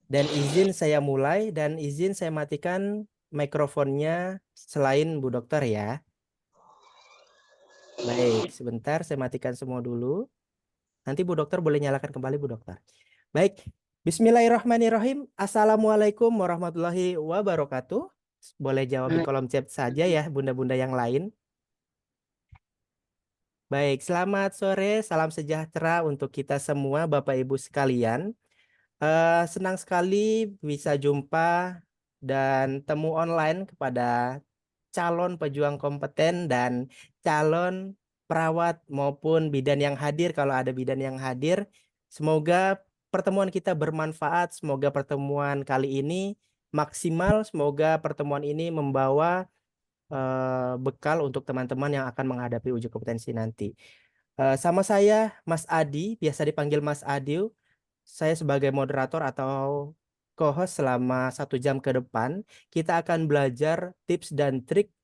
Dan izin saya mulai dan izin saya matikan mikrofonnya selain Bu Dokter ya. Baik, sebentar saya matikan semua dulu. Nanti Bu Dokter boleh nyalakan kembali Bu Dokter. Baik, Bismillahirrahmanirrahim. Assalamualaikum warahmatullahi wabarakatuh. Boleh jawab di kolom chat saja ya bunda-bunda yang lain. Baik, selamat sore, salam sejahtera untuk kita semua Bapak Ibu sekalian. Senang sekali bisa jumpa dan temu online kepada calon pejuang kompeten dan calon perawat maupun bidan yang hadir kalau ada bidan yang hadir. Semoga pertemuan kita bermanfaat, semoga pertemuan kali ini maksimal, semoga pertemuan ini membawa bekal untuk teman-teman yang akan menghadapi uji kompetensi nanti. Sama saya Mas Adi, biasa dipanggil Mas Adi. Saya sebagai moderator atau co-host selama 1 jam ke depan, kita akan belajar tips dan trik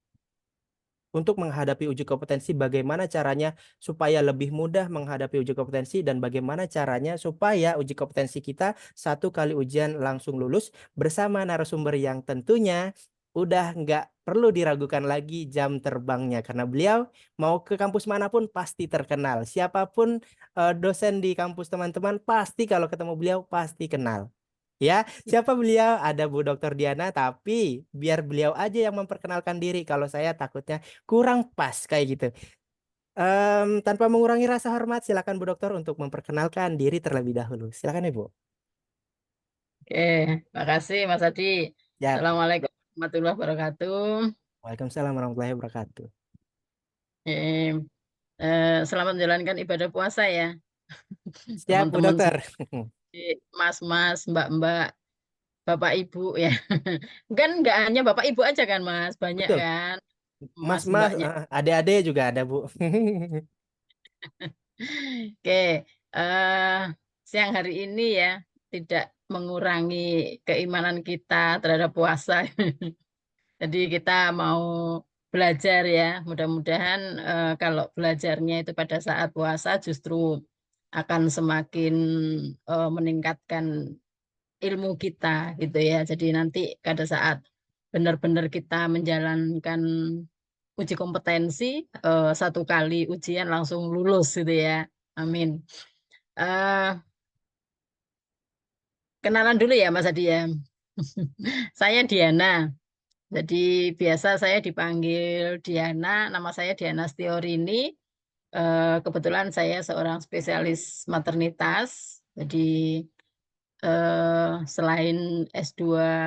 untuk menghadapi uji kompetensi, bagaimana caranya supaya lebih mudah menghadapi uji kompetensi dan bagaimana caranya supaya uji kompetensi kita 1 kali ujian langsung lulus bersama narasumber yang tentunya udah nggak perlu diragukan lagi jam terbangnya karena beliau mau ke kampus manapun pasti terkenal. Siapapun dosen di kampus teman-teman pasti kalau ketemu beliau pasti kenal. Ya, siapa beliau? Ada Bu Dokter Diana, tapi biar beliau aja yang memperkenalkan diri. Kalau saya takutnya kurang pas kayak gitu. Tanpa mengurangi rasa hormat, silakan Bu Dokter untuk memperkenalkan diri terlebih dahulu. Silakan Ibu. Oke, makasih Mas Adi. Ya, Assalamualaikum warahmatullahi wabarakatuh. Waalaikumsalam warahmatullahi wabarakatuh. Eh, Selamat menjalankan ibadah puasa ya, Siap Bu teman-teman Dokter. Mas-mas, Mbak-mbak, Bapak Ibu ya. Kan nggak hanya Bapak Ibu aja kan Mas, banyak Betul. kan Mas Mas-mas, Mbaknya. adik-adik juga ada Bu. Oke, eh siang hari ini ya tidak mengurangi keimanan kita terhadap puasa. Jadi kita mau belajar ya, mudah-mudahan kalau belajarnya itu pada saat puasa justru akan semakin meningkatkan ilmu kita gitu ya. Jadi nanti pada saat benar-benar kita menjalankan uji kompetensi 1 kali ujian langsung lulus gitu ya. Amin. Eh, Kenalan dulu ya Mas Adi ya. Saya Diana. Jadi biasa saya dipanggil Diana, nama saya Diana Stiorini. Kebetulan saya seorang spesialis maternitas. Jadi selain S2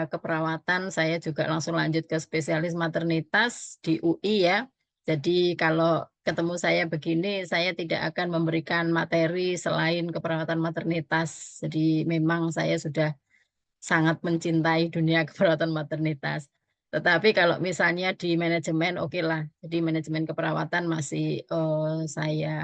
keperawatan, saya juga langsung lanjut ke spesialis maternitas di UI ya. Jadi kalau ketemu saya begini, saya tidak akan memberikan materi selain keperawatan maternitas. Jadi memang saya sudah sangat mencintai dunia keperawatan maternitas. Tetapi kalau misalnya di manajemen, oke lah. Jadi manajemen keperawatan masih saya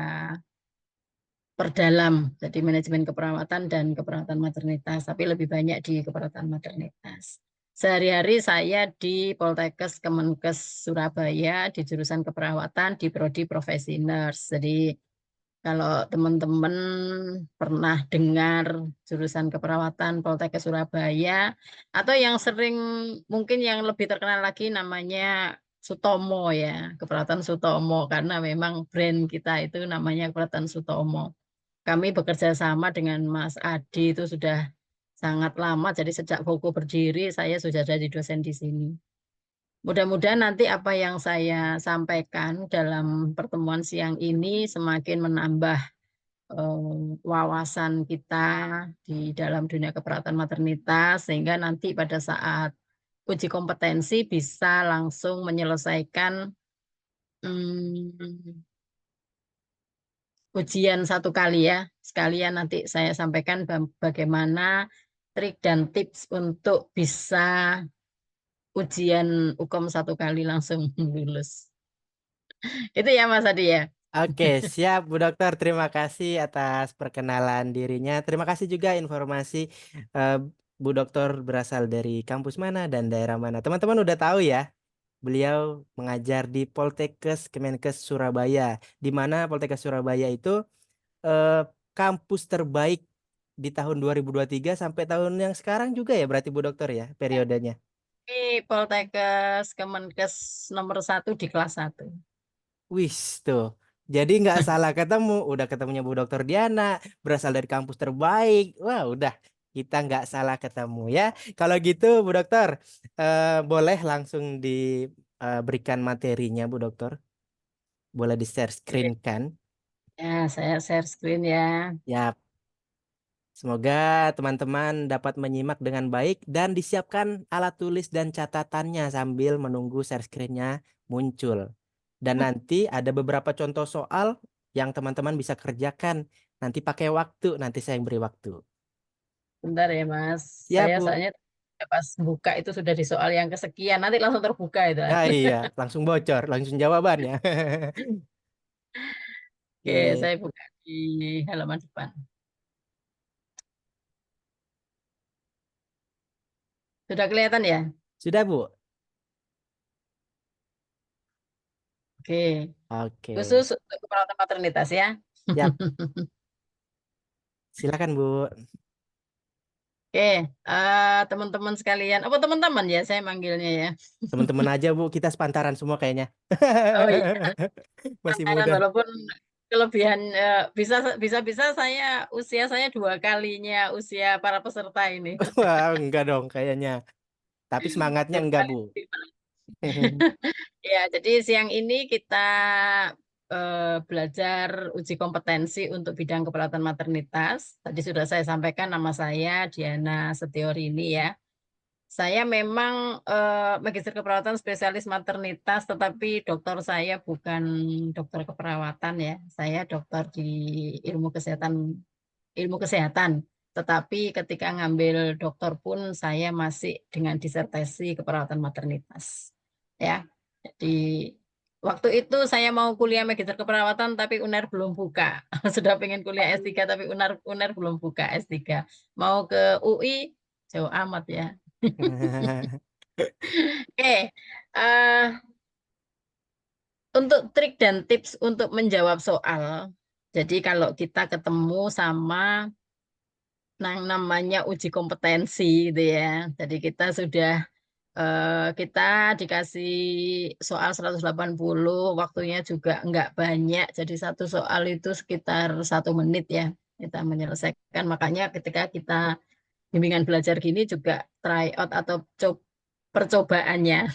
perdalam. Jadi manajemen keperawatan dan keperawatan maternitas. Tapi lebih banyak di keperawatan maternitas. Sehari-hari saya di Poltekkes Kemenkes Surabaya di jurusan keperawatan di Prodi Profesi Nurse. Jadi kalau teman-teman pernah dengar jurusan keperawatan Poltekkes Surabaya atau yang sering mungkin yang lebih terkenal lagi namanya Sutomo ya, keperawatan Sutomo karena memang brand kita itu namanya keperawatan Sutomo. Kami bekerja sama dengan Mas Adi itu sudah sangat lama, jadi sejak Foko berdiri saya sudah jadi dosen di sini. Mudah-mudahan nanti apa yang saya sampaikan dalam pertemuan siang ini semakin menambah wawasan kita di dalam dunia keperawatan maternitas sehingga nanti pada saat uji kompetensi bisa langsung menyelesaikan hmm, ujian 1 kali ya. Sekalian nanti saya sampaikan bagaimana trik dan tips untuk bisa ujian UKOM 1 kali langsung lulus. Itu ya Mas Adi ya. Oke, siap Bu Dokter. Terima kasih atas perkenalan dirinya. Terima kasih juga informasi eh, Bu Dokter berasal dari kampus mana dan daerah mana. Teman-teman udah tahu ya, beliau mengajar di Poltekkes Kemenkes Surabaya, di mana Poltekkes Surabaya itu eh, kampus terbaik di tahun 2023 sampai tahun yang sekarang juga ya berarti Bu Dokter ya periodenya. Di Poltekkes Kemenkes nomor 1 di kelas 1. Wis tuh. Jadi nggak salah ketemu, udah ketemunya Bu Dokter Diana, berasal dari kampus terbaik. Wah, udah kita nggak salah ketemu ya. Kalau gitu Bu Dokter, boleh langsung diberikan materinya Bu Dokter. Boleh di-share screen Oke. kan? Ya, saya share screen ya. Ya, semoga teman-teman dapat menyimak dengan baik dan disiapkan alat tulis dan catatannya sambil menunggu share screen-nya muncul. Dan nanti ada beberapa contoh soal yang teman-teman bisa kerjakan. Nanti pakai waktu, nanti saya yang beri waktu. Bentar ya, Mas. Siap, Saya Bu. soalnya pas buka itu sudah di soal yang kesekian. Nanti langsung terbuka itu. Ya iya, langsung bocor, langsung jawabannya. Oke, Oke, saya buka di halaman depan. Sudah kelihatan ya? sudah, Bu. Oke. Oke, Khusus untuk keperawatan maternitas ya. siap. Silakan, Bu. Oke, teman-teman sekalian. Apa teman-teman ya saya manggilnya ya? Teman-teman aja, Bu. Kita sepantaran semua kayaknya. Oh iya, Masih antara muda. walaupun kelebihan bisa bisa bisa usia saya 2 kalinya usia para peserta ini. Wah, enggak dong kayaknya. Tapi semangatnya Dua enggak, kali Bu. lebih. Ya, jadi siang ini kita belajar uji kompetensi untuk bidang keperawatan maternitas. Tadi sudah saya sampaikan nama saya Diana Setiorini ya. Saya memang magister keperawatan spesialis maternitas, tetapi dokter saya bukan dokter keperawatan ya. Saya dokter di ilmu kesehatan, ilmu kesehatan. Tetapi ketika ngambil dokter pun saya masih dengan disertasi keperawatan maternitas. Ya, jadi waktu itu saya mau kuliah magister keperawatan, tapi UNER belum buka. Sudah pengen kuliah S3, tapi UNER belum buka S3. Mau ke UI, jauh amat ya. Oke, eh, untuk trik dan tips untuk menjawab soal. Jadi kalau kita ketemu sama yang namanya uji kompetensi gitu ya. Jadi kita dikasih soal 180, waktunya juga nggak banyak. Jadi satu soal itu sekitar 1 menit ya kita menyelesaikan. Makanya ketika kita bimbingan belajar gini juga try out atau percobaannya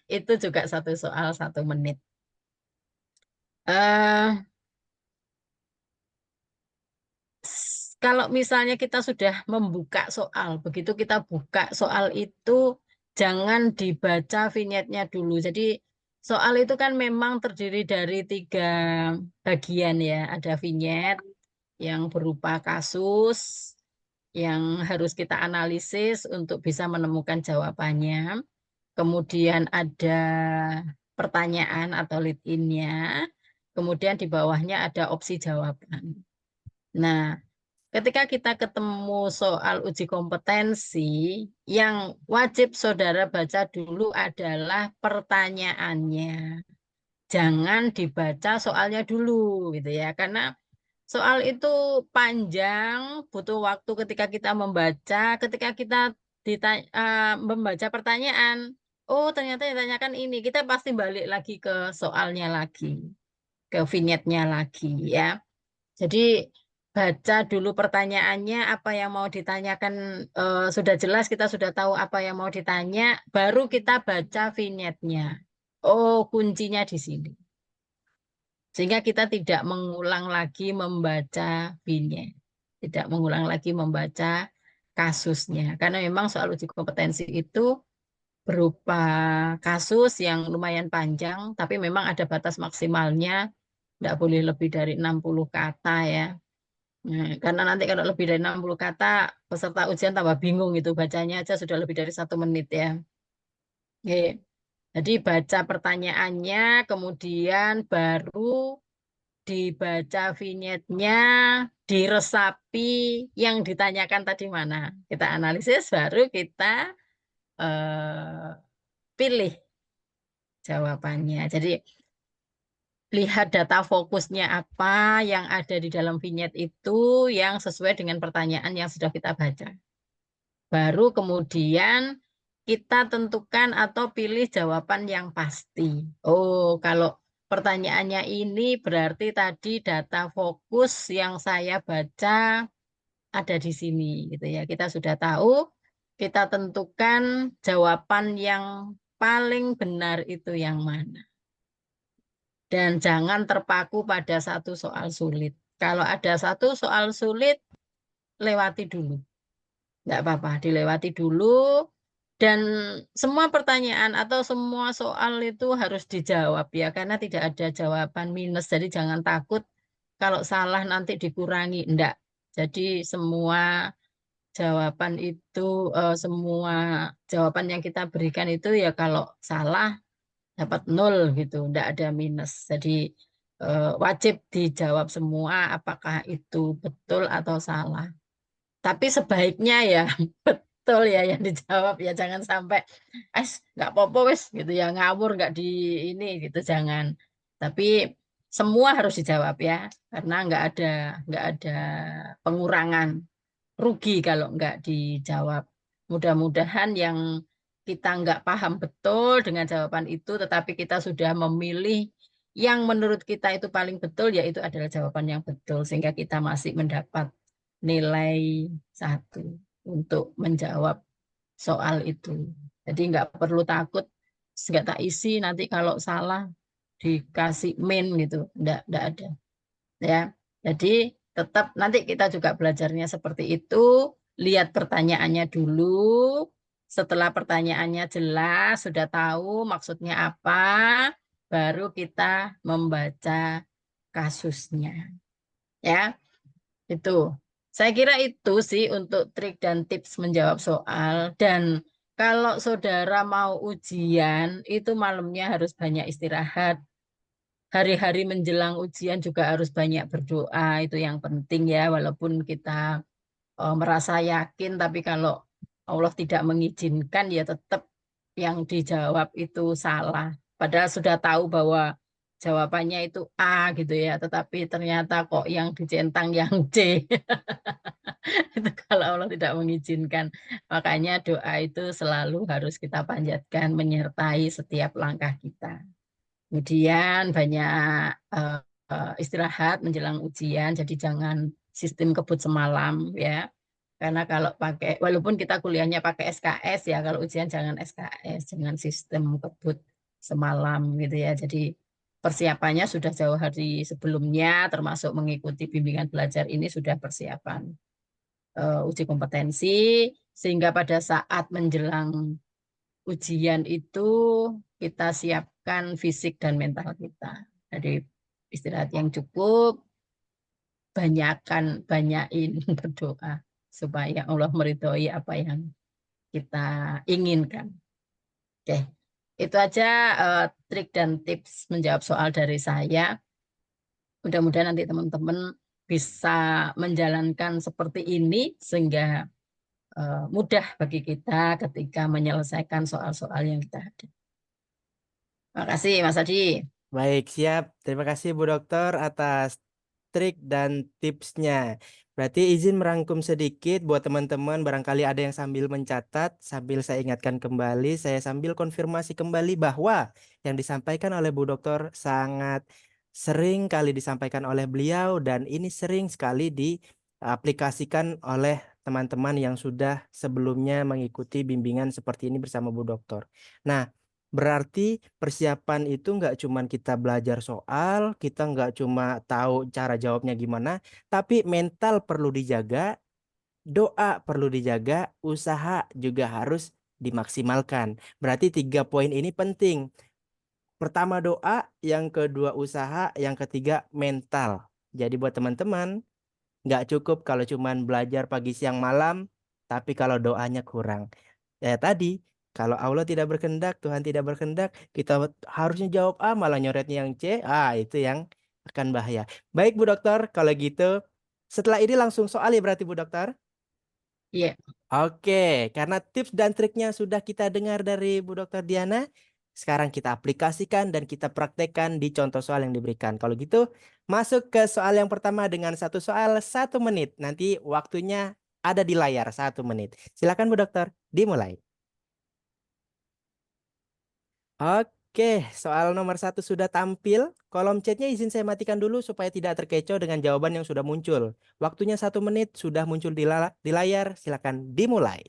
itu juga satu soal 1 menit. eh Kalau misalnya kita sudah membuka soal, begitu kita buka soal itu jangan dibaca vignetnya dulu. Jadi soal itu kan memang terdiri dari 3 bagian ya. Ada vignet yang berupa kasus yang harus kita analisis untuk bisa menemukan jawabannya. Kemudian ada pertanyaan atau lead in-nya. Kemudian di bawahnya ada opsi jawaban. Nah, ketika kita ketemu soal uji kompetensi, yang wajib saudara baca dulu adalah pertanyaannya. Jangan dibaca soalnya dulu, gitu ya. Karena soal itu panjang, butuh waktu ketika kita membaca, ketika kita membaca pertanyaan. Oh, ternyata ditanyakan ini. Kita pasti balik lagi ke soalnya lagi, ke vignetnya lagi, ya. Jadi baca dulu pertanyaannya, apa yang mau ditanyakan sudah jelas, kita sudah tahu apa yang mau ditanya, baru kita baca vignetnya. Oh, kuncinya di sini. Sehingga kita tidak mengulang lagi membaca vignet, tidak mengulang lagi membaca kasusnya. Karena memang soal uji kompetensi itu berupa kasus yang lumayan panjang, tapi memang ada batas maksimalnya, tidak boleh lebih dari 60 kata ya. Nah, karena nanti kalau lebih dari 60 kata, peserta ujian tambah bingung itu bacanya aja sudah lebih dari 1 menit ya. Oke. Jadi baca pertanyaannya, kemudian baru dibaca vignetnya, diresapi yang ditanyakan tadi mana. Kita analisis, baru kita pilih jawabannya. Jadi lihat data fokusnya apa yang ada di dalam vignette itu yang sesuai dengan pertanyaan yang sudah kita baca. Baru kemudian kita tentukan atau pilih jawaban yang pasti. Oh, kalau pertanyaannya ini berarti tadi data fokus yang saya baca ada di sini gitu ya. Kita sudah tahu, kita tentukan jawaban yang paling benar itu yang mana. Dan jangan terpaku pada satu soal sulit. Kalau ada satu soal sulit, lewati dulu. Enggak apa-apa, dilewati dulu. Dan semua pertanyaan atau semua soal itu harus dijawab ya, karena tidak ada jawaban minus. Jadi jangan takut kalau salah nanti dikurangi. Enggak. Jadi semua jawaban itu, semua jawaban yang kita berikan itu ya kalau salah dapat 0 gitu, enggak ada minus. Jadi wajib dijawab semua apakah itu betul atau salah. Tapi sebaiknya ya betul ya yang dijawab ya, jangan sampai nggak apa-apa wes gitu ya, ngawur nggak di ini gitu, jangan. Tapi semua harus dijawab ya, karena nggak ada pengurangan, rugi kalau nggak dijawab. Mudah-mudahan yang kita nggak paham betul dengan jawaban itu, tetapi kita sudah memilih yang menurut kita itu paling betul, yaitu adalah jawaban yang betul, sehingga kita masih mendapat nilai 1 untuk menjawab soal itu. Jadi nggak perlu takut, nggak tak isi nanti kalau salah dikasih min gitu, nggak ada. Ya, jadi tetap nanti kita juga belajarnya seperti itu. Lihat pertanyaannya dulu. Setelah pertanyaannya jelas, sudah tahu maksudnya apa, baru kita membaca kasusnya. Ya, itu. Saya kira itu sih untuk trik dan tips menjawab soal. Dan kalau saudara mau ujian, itu malamnya harus banyak istirahat. Hari-hari menjelang ujian juga harus banyak berdoa, itu yang penting ya. Walaupun kita merasa yakin, tapi kalau Allah tidak mengizinkan, ya tetap yang dijawab itu salah. Padahal sudah tahu bahwa jawabannya itu A gitu ya, tetapi ternyata kok yang dicentang yang C. Itu kalau Allah tidak mengizinkan. Makanya doa itu selalu harus kita panjatkan menyertai setiap langkah kita. Kemudian banyak istirahat menjelang ujian, jadi jangan sistem kebut semalam ya. Karena kalau pakai, walaupun kita kuliahnya pakai SKS ya, kalau ujian jangan SKS, jangan sistem kebut semalam gitu ya. Jadi persiapannya sudah jauh hari sebelumnya, termasuk mengikuti bimbingan belajar ini sudah persiapan uji kompetensi, sehingga pada saat menjelang ujian itu kita siapkan fisik dan mental kita. Jadi istirahat yang cukup, banyakin berdoa supaya Allah meridhoi apa yang kita inginkan. Oke, itu aja trik dan tips menjawab soal dari saya. Mudah-mudahan nanti teman-teman bisa menjalankan seperti ini sehingga mudah bagi kita ketika menyelesaikan soal-soal yang kita hadapi. Terima kasih, Mas Adi. Baik, siap. Terima kasih Bu Dokter atas trik dan tipsnya. Berarti izin merangkum sedikit buat teman-teman, barangkali ada yang sambil mencatat, sambil saya ingatkan kembali, saya sambil konfirmasi kembali bahwa yang disampaikan oleh Bu Dokter sangat sering kali disampaikan oleh beliau dan ini sering sekali diaplikasikan oleh teman-teman yang sudah sebelumnya mengikuti bimbingan seperti ini bersama Bu Dokter. Nah, berarti persiapan itu nggak cuman kita belajar soal, kita nggak cuma tahu cara jawabnya gimana, tapi mental perlu dijaga, doa perlu dijaga, usaha juga harus dimaksimalkan. Berarti 3 poin ini penting. Pertama doa, yang kedua usaha, yang ketiga mental. Jadi buat teman-teman, nggak cukup kalau cuman belajar pagi siang malam, tapi kalau doanya kurang. Ya tadi, kalau Allah tidak berkehendak, Tuhan tidak berkehendak, kita harusnya jawab A malah nyoretnya yang C. Itu yang akan bahaya. Baik Bu Dokter, kalau gitu setelah ini langsung soal ya berarti Bu Dokter? Iya. Oke, karena tips dan triknya sudah kita dengar dari Bu Dokter Diana, sekarang kita aplikasikan dan kita praktekkan di contoh soal yang diberikan. Kalau gitu, masuk ke soal yang pertama dengan satu soal 1 menit. Nanti waktunya ada di layar 1 menit. Silakan Bu Dokter, dimulai. Oke, soal nomor 1 sudah tampil. Kolom chatnya izin saya matikan dulu supaya tidak terkecoh dengan jawaban yang sudah muncul. Waktunya 1 menit sudah muncul di layar. Silakan dimulai.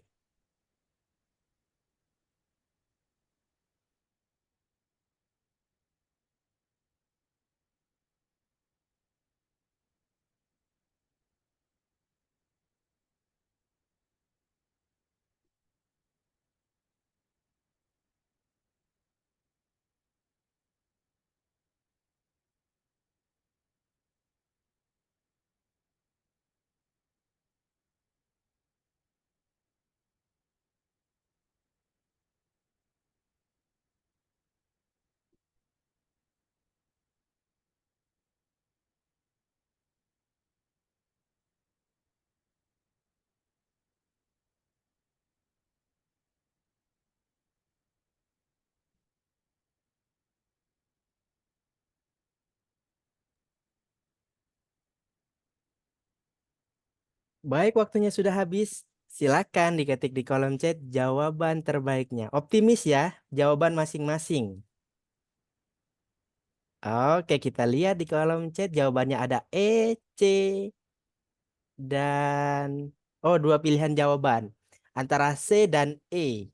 Baik, waktunya sudah habis. Silakan diketik di kolom chat jawaban terbaiknya. Optimis ya, jawaban masing-masing. Oke, kita lihat di kolom chat jawabannya ada E, C, dan oh, dua pilihan jawaban. Antara C dan E.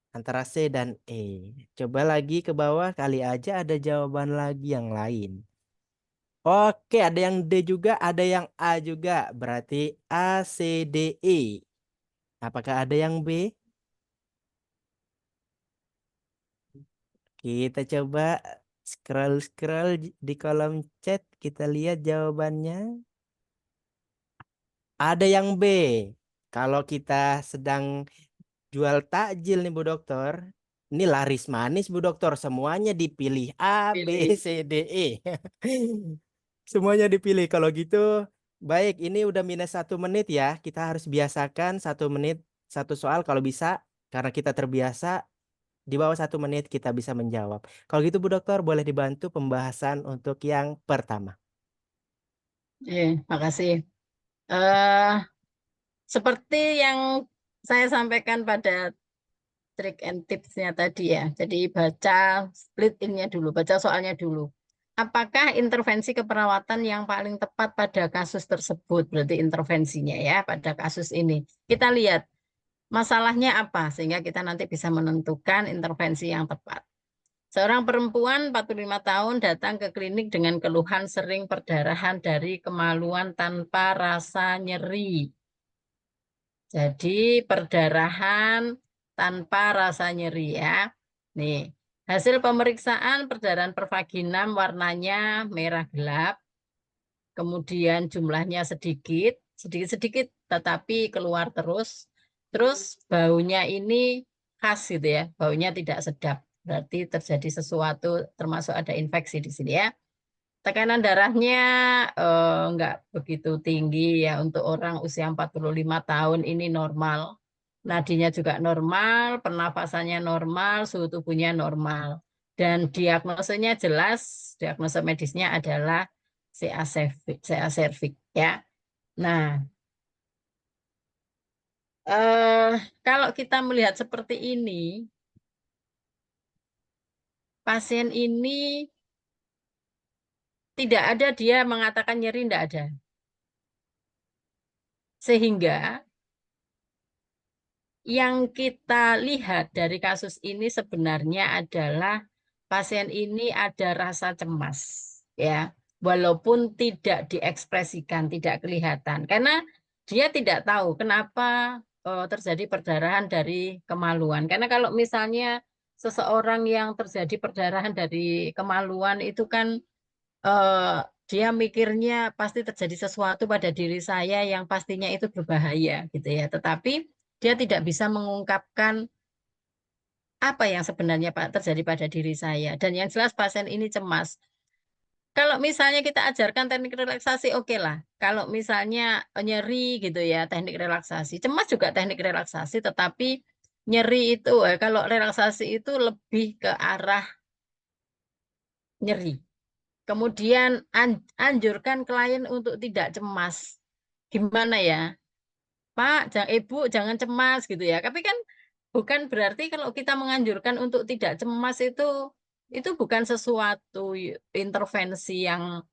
Antara C dan E. Coba lagi ke bawah, kali aja ada jawaban lagi yang lain. Oke, ada yang D juga, ada yang A juga. Berarti A, C, D, E. Apakah ada yang B? Kita coba scroll-scroll di kolom chat. Kita lihat jawabannya. Ada yang B. Kalau kita sedang jual takjil nih Bu Dokter. Ini laris manis Bu Dokter. Semuanya dipilih A, B, Pilih. C, D, E. Semuanya dipilih. Kalau gitu, baik. Ini udah minus 1 menit ya. Kita harus biasakan 1 menit satu soal kalau bisa. Karena kita terbiasa di bawah 1 menit kita bisa menjawab. Kalau gitu Bu Dokter boleh dibantu pembahasan untuk yang pertama. Makasih. Eh, Seperti yang saya sampaikan pada trik and tipsnya tadi ya. Jadi baca split in-nya dulu, baca soalnya dulu. Apakah intervensi keperawatan yang paling tepat pada kasus tersebut? Berarti intervensinya ya pada kasus ini. Kita lihat masalahnya apa sehingga kita nanti bisa menentukan intervensi yang tepat. Seorang perempuan 45 tahun datang ke klinik dengan keluhan sering perdarahan dari kemaluan tanpa rasa nyeri. Jadi perdarahan tanpa rasa nyeri ya. Nih, hasil pemeriksaan perdarahan pervaginam warnanya merah gelap, kemudian jumlahnya sedikit, sedikit-sedikit tetapi keluar terus. Terus baunya ini khas gitu ya, baunya tidak sedap. Berarti terjadi sesuatu termasuk ada infeksi di sini ya. Tekanan darahnya enggak begitu tinggi ya untuk orang usia 45 tahun ini normal. Nadinya juga normal, pernafasannya normal, suhu tubuhnya normal. Dan diagnosanya jelas, diagnosa medisnya adalah CA cervix ya. Nah, eh, kalau kita melihat seperti ini, pasien ini tidak ada dia mengatakan nyeri, tidak ada. Sehingga yang kita lihat dari kasus ini sebenarnya adalah pasien ini ada rasa cemas, ya, walaupun tidak diekspresikan, tidak kelihatan, karena dia tidak tahu kenapa terjadi perdarahan dari kemaluan. Karena kalau misalnya seseorang yang terjadi perdarahan dari kemaluan itu kan eh, dia mikirnya pasti terjadi sesuatu pada diri saya yang pastinya itu berbahaya gitu ya. Tetapi dia tidak bisa mengungkapkan apa yang sebenarnya Pak terjadi pada diri saya. Dan yang jelas pasien ini cemas. Kalau misalnya kita ajarkan teknik relaksasi, oke lah. Kalau misalnya nyeri gitu ya, teknik relaksasi. Cemas juga teknik relaksasi, tetapi Nyeri itu, kalau relaksasi itu lebih ke arah nyeri. Kemudian anjurkan klien untuk tidak cemas. Gimana ya? Pak, Ibu jangan cemas gitu ya. Tapi kan bukan berarti kalau kita menganjurkan untuk tidak cemas itu bukan sesuatu intervensi yang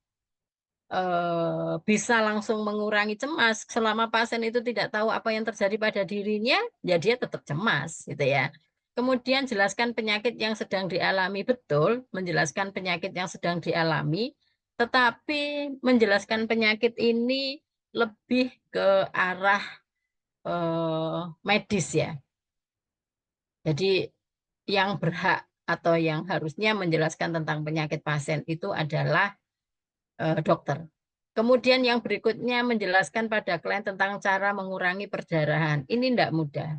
bisa langsung mengurangi cemas. Selama pasien itu tidak tahu apa yang terjadi pada dirinya, ya dia tetap cemas gitu ya. Kemudian jelaskan penyakit yang sedang dialami, betul, menjelaskan penyakit yang sedang dialami, tetapi menjelaskan penyakit ini lebih ke arah medis ya. Jadi yang berhak atau yang harusnya menjelaskan tentang penyakit pasien itu adalah dokter. Kemudian yang berikutnya menjelaskan pada klien tentang cara mengurangi perdarahan. Ini tidak mudah.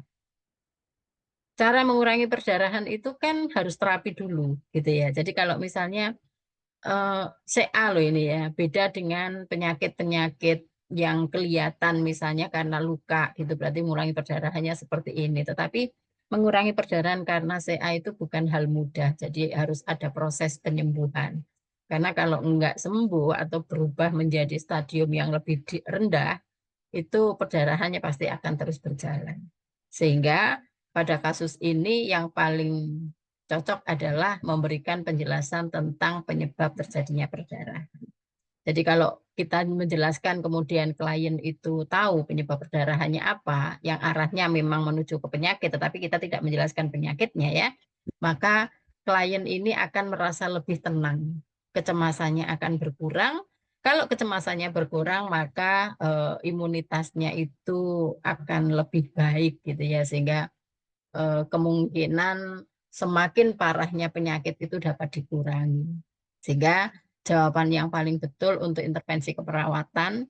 Cara mengurangi perdarahan itu kan harus terapi dulu, gitu ya. Jadi kalau misalnya eh, CA loh ini ya, beda dengan penyakit-penyakit yang kelihatan misalnya karena luka, gitu berarti mengurangi perdarahannya seperti ini. Tetapi mengurangi perdarahan karena CA itu bukan hal mudah, jadi harus ada proses penyembuhan. Karena kalau enggak sembuh atau berubah menjadi stadium yang lebih rendah, itu perdarahannya pasti akan terus berjalan. Sehingga pada kasus ini yang paling cocok adalah memberikan penjelasan tentang penyebab terjadinya perdarahan. Jadi kalau kita menjelaskan kemudian klien itu tahu penyebab perdarahannya apa, yang arahnya memang menuju ke penyakit, tetapi kita tidak menjelaskan penyakitnya ya, maka klien ini akan merasa lebih tenang, kecemasannya akan berkurang. Kalau kecemasannya berkurang, maka imunitasnya itu akan lebih baik gitu ya, sehingga kemungkinan semakin parahnya penyakit itu dapat dikurangi. Sehingga jawaban yang paling betul untuk intervensi keperawatan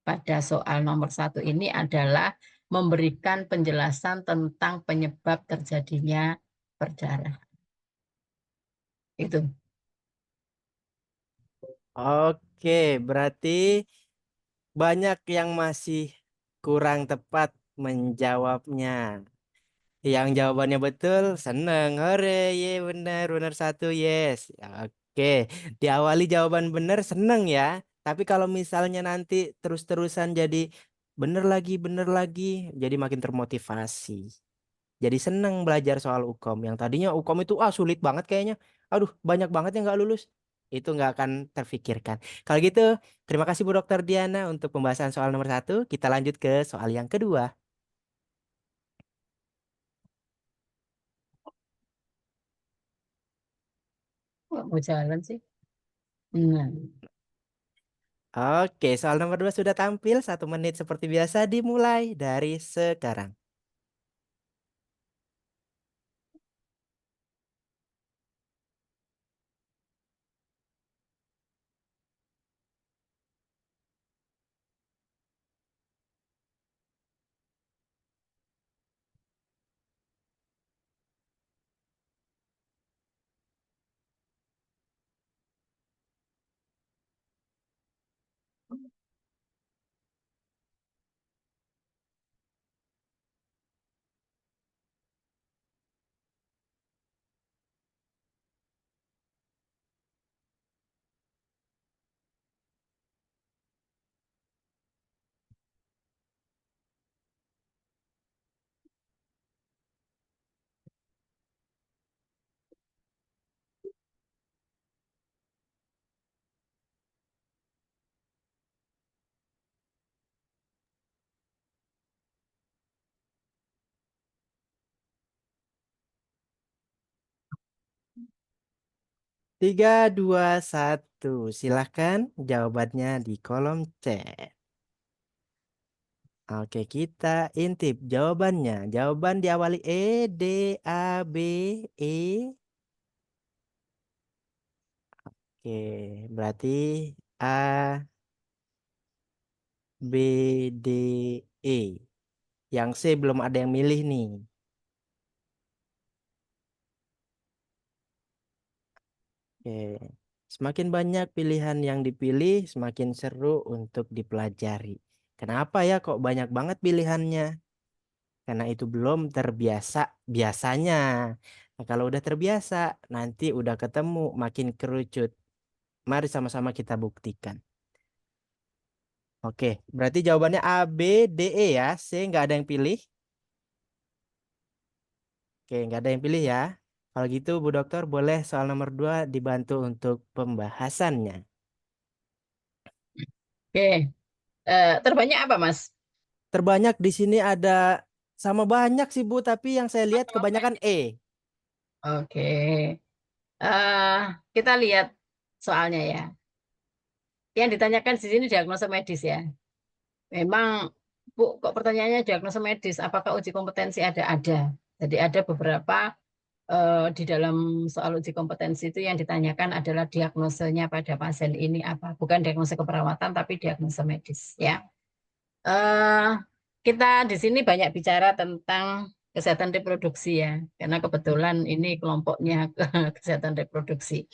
pada soal nomor satu ini adalah memberikan penjelasan tentang penyebab terjadinya perdarahan. Itu. Oke, berarti banyak yang masih kurang tepat menjawabnya. Yang jawabannya betul, seneng. Hore, ye benar, benar satu, yes. Oke, diawali jawaban benar, seneng ya. Tapi kalau misalnya nanti terus-terusan jadi bener lagi, jadi makin termotivasi. Jadi seneng belajar soal UKOM. Yang tadinya UKOM itu sulit banget kayaknya. Aduh, banyak banget yang nggak lulus. Itu nggak akan terfikirkan. Kalau gitu, terima kasih Bu Dokter Diana untuk pembahasan soal nomor satu. Kita lanjut ke soal yang kedua. Nggak mau jalan sih. Nah, Oke, soal nomor dua sudah tampil. 1 menit seperti biasa dimulai dari sekarang. 3, 2, 1. Silahkan jawabannya di kolom chat. Oke, kita intip jawabannya. Jawaban diawali E, D, A, B, E. Oke, berarti A, B, D, E. Yang C belum ada yang milih nih. Oke. Semakin banyak pilihan yang dipilih, semakin seru untuk dipelajari. Kenapa ya kok banyak banget pilihannya? karena itu belum terbiasa biasanya. Nah, kalau udah terbiasa, nanti udah ketemu makin kerucut. Mari sama-sama kita buktikan. Oke, berarti jawabannya A, B, D, E ya. C nggak ada yang pilih. Oke, nggak ada yang pilih ya. Kalau gitu, Bu Dokter, boleh soal nomor 2 dibantu untuk pembahasannya. Oke, terbanyak apa, Mas? Terbanyak di sini ada sama banyak sih Bu, tapi yang saya lihat kebanyakan E. Oke, eh kita lihat soalnya ya. Yang ditanyakan di sini diagnosa medis ya. Memang, Bu, kok pertanyaannya diagnosa medis? Apakah uji kompetensi ada? Ada. Jadi ada beberapa di dalam soal uji kompetensi itu yang ditanyakan adalah diagnosanya pada pasien ini apa. Bukan diagnosa keperawatan, tapi diagnosa medis. Ya. eh kita di sini banyak bicara tentang kesehatan reproduksi ya. Karena kebetulan ini kelompoknya kesehatan reproduksi.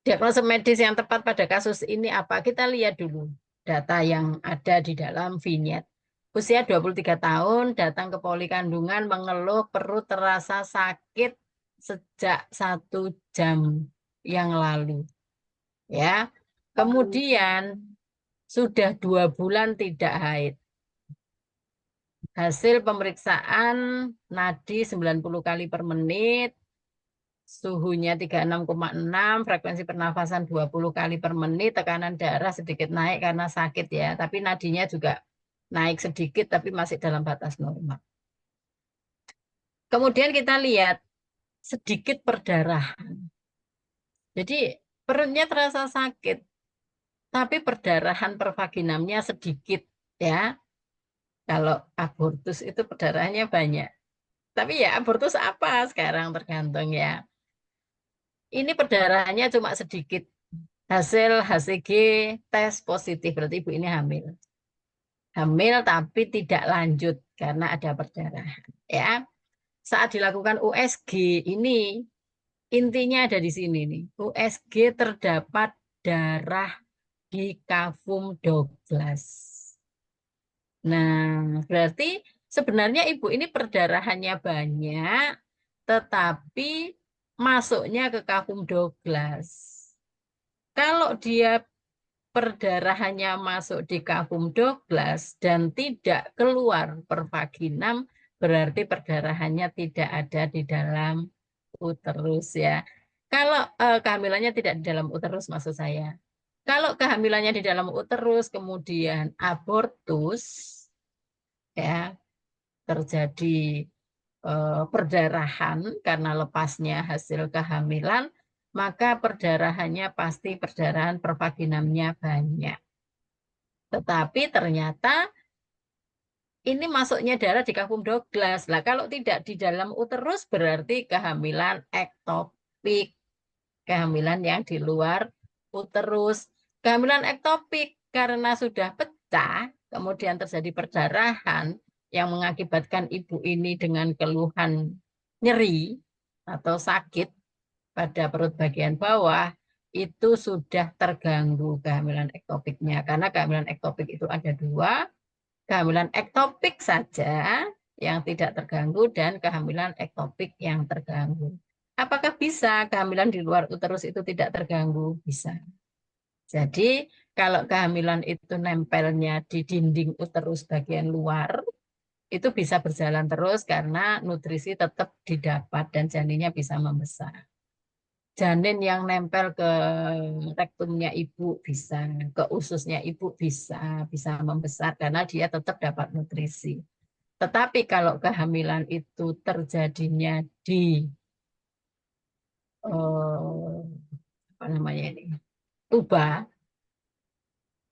Diagnosa medis yang tepat pada kasus ini apa? Kita lihat dulu data yang ada di dalam vignette. Usia 23 tahun, datang ke poli kandungan, mengeluh perut terasa sakit sejak 1 jam yang lalu. Ya, kemudian sudah 2 bulan tidak haid. Hasil pemeriksaan nadi 90 kali per menit, suhunya 36,6, frekuensi pernafasan 20 kali per menit, tekanan darah sedikit naik karena sakit ya, tapi nadinya juga naik sedikit tapi masih dalam batas normal. Kemudian kita lihat sedikit perdarahan. Jadi perutnya terasa sakit, tapi perdarahan pervaginamnya sedikit ya. Kalau abortus itu perdarahannya banyak. Tapi ya abortus apa sekarang tergantung ya. Ini perdarahannya cuma sedikit. Hasil HCG tes positif, berarti ibu ini hamil. Hamil tapi tidak lanjut karena ada perdarahan. Ya, saat dilakukan USG ini intinya ada di sini nih. USG terdapat darah di kavum Douglas. Nah, berarti sebenarnya ibu ini perdarahannya banyak, tetapi masuknya ke kavum Douglas. Kalau dia perdarahannya masuk di kavum Douglas dan tidak keluar per vaginam, berarti perdarahannya tidak ada di dalam uterus ya. Kalau kehamilannya tidak di dalam uterus maksud saya. Kalau kehamilannya di dalam uterus kemudian abortus ya terjadi perdarahan karena lepasnya hasil kehamilan, maka perdarahannya pasti perdarahan pervaginamnya banyak. Tetapi ternyata ini masuknya darah di kavum Douglas. Lah kalau tidak di dalam uterus berarti kehamilan ektopik, kehamilan yang di luar uterus. Kehamilan ektopik karena sudah pecah, kemudian terjadi perdarahan yang mengakibatkan ibu ini dengan keluhan nyeri atau sakit pada perut bagian bawah, itu sudah terganggu kehamilan ektopiknya. Karena kehamilan ektopik itu ada dua, kehamilan ektopik saja yang tidak terganggu dan kehamilan ektopik yang terganggu. Apakah bisa kehamilan di luar uterus itu tidak terganggu? Bisa. Jadi kalau kehamilan itu nempelnya di dinding uterus bagian luar, itu bisa berjalan terus karena nutrisi tetap didapat dan janinnya bisa membesar. Janin yang nempel ke rektumnya ibu bisa, ke ususnya ibu bisa membesar karena dia tetap dapat nutrisi. Tetapi kalau kehamilan itu terjadinya di apa namanya ini tuba,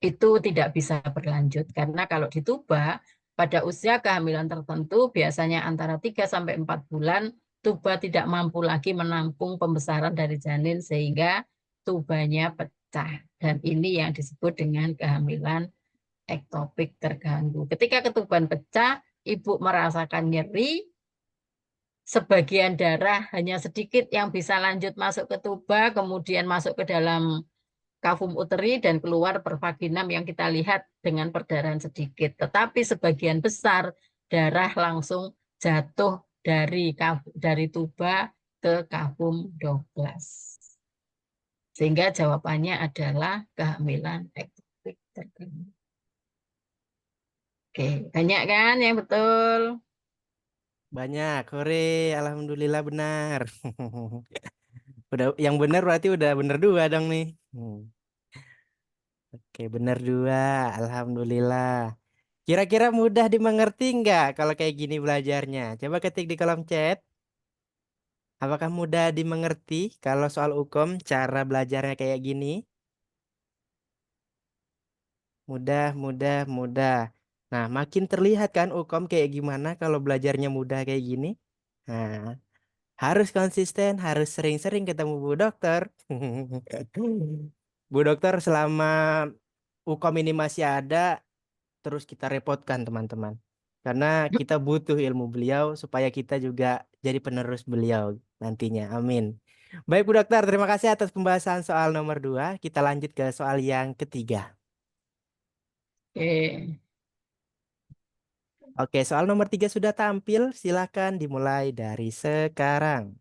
itu tidak bisa berlanjut karena kalau di tuba pada usia kehamilan tertentu biasanya antara 3 sampai 4 bulan tuba tidak mampu lagi menampung pembesaran dari janin sehingga tubanya pecah dan ini yang disebut dengan kehamilan ektopik terganggu. Ketika ketuban pecah, ibu merasakan nyeri, sebagian darah hanya sedikit yang bisa lanjut masuk ke tuba, kemudian masuk ke dalam kavum uteri dan keluar per vaginam yang kita lihat dengan perdarahan sedikit. Tetapi sebagian besar darah langsung jatuh dari tuba ke kafum Douglas. Sehingga jawabannya adalah kehamilan ektopik terkendali. Oke, banyak kan yang betul? Banyak, hore, alhamdulillah benar. Udah yang benar berarti udah bener dua dong nih. Oke, bener dua, alhamdulillah. Kira-kira mudah dimengerti nggak kalau kayak gini belajarnya? Coba ketik di kolom chat. Apakah mudah dimengerti kalau soal hukum cara belajarnya kayak gini? Mudah, mudah, mudah. Nah, makin terlihat kan hukum kayak gimana kalau belajarnya mudah kayak gini? Nah, harus konsisten, harus sering-sering ketemu Bu Dokter. Bu Dokter selama hukum ini masih ada, terus kita repotkan teman-teman. Karena kita butuh ilmu beliau supaya kita juga jadi penerus beliau nantinya. Amin. Baik Bu Dokter, terima kasih atas pembahasan soal nomor 2. Kita lanjut ke soal yang ketiga. Oke. Oke, soal nomor 3 sudah tampil. Silakan dimulai dari sekarang.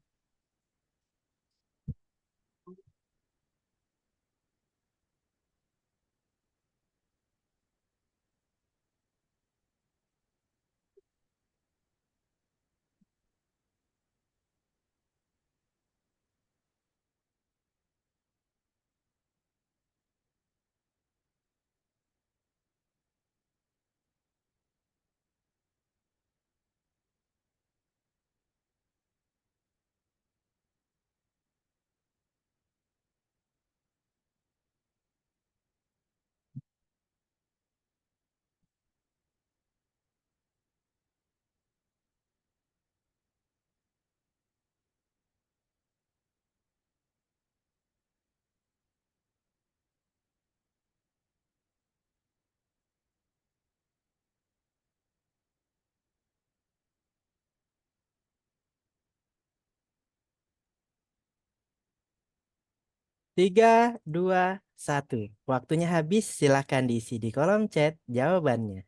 3, 2, 1. Waktunya habis. Silakan diisi di kolom chat jawabannya.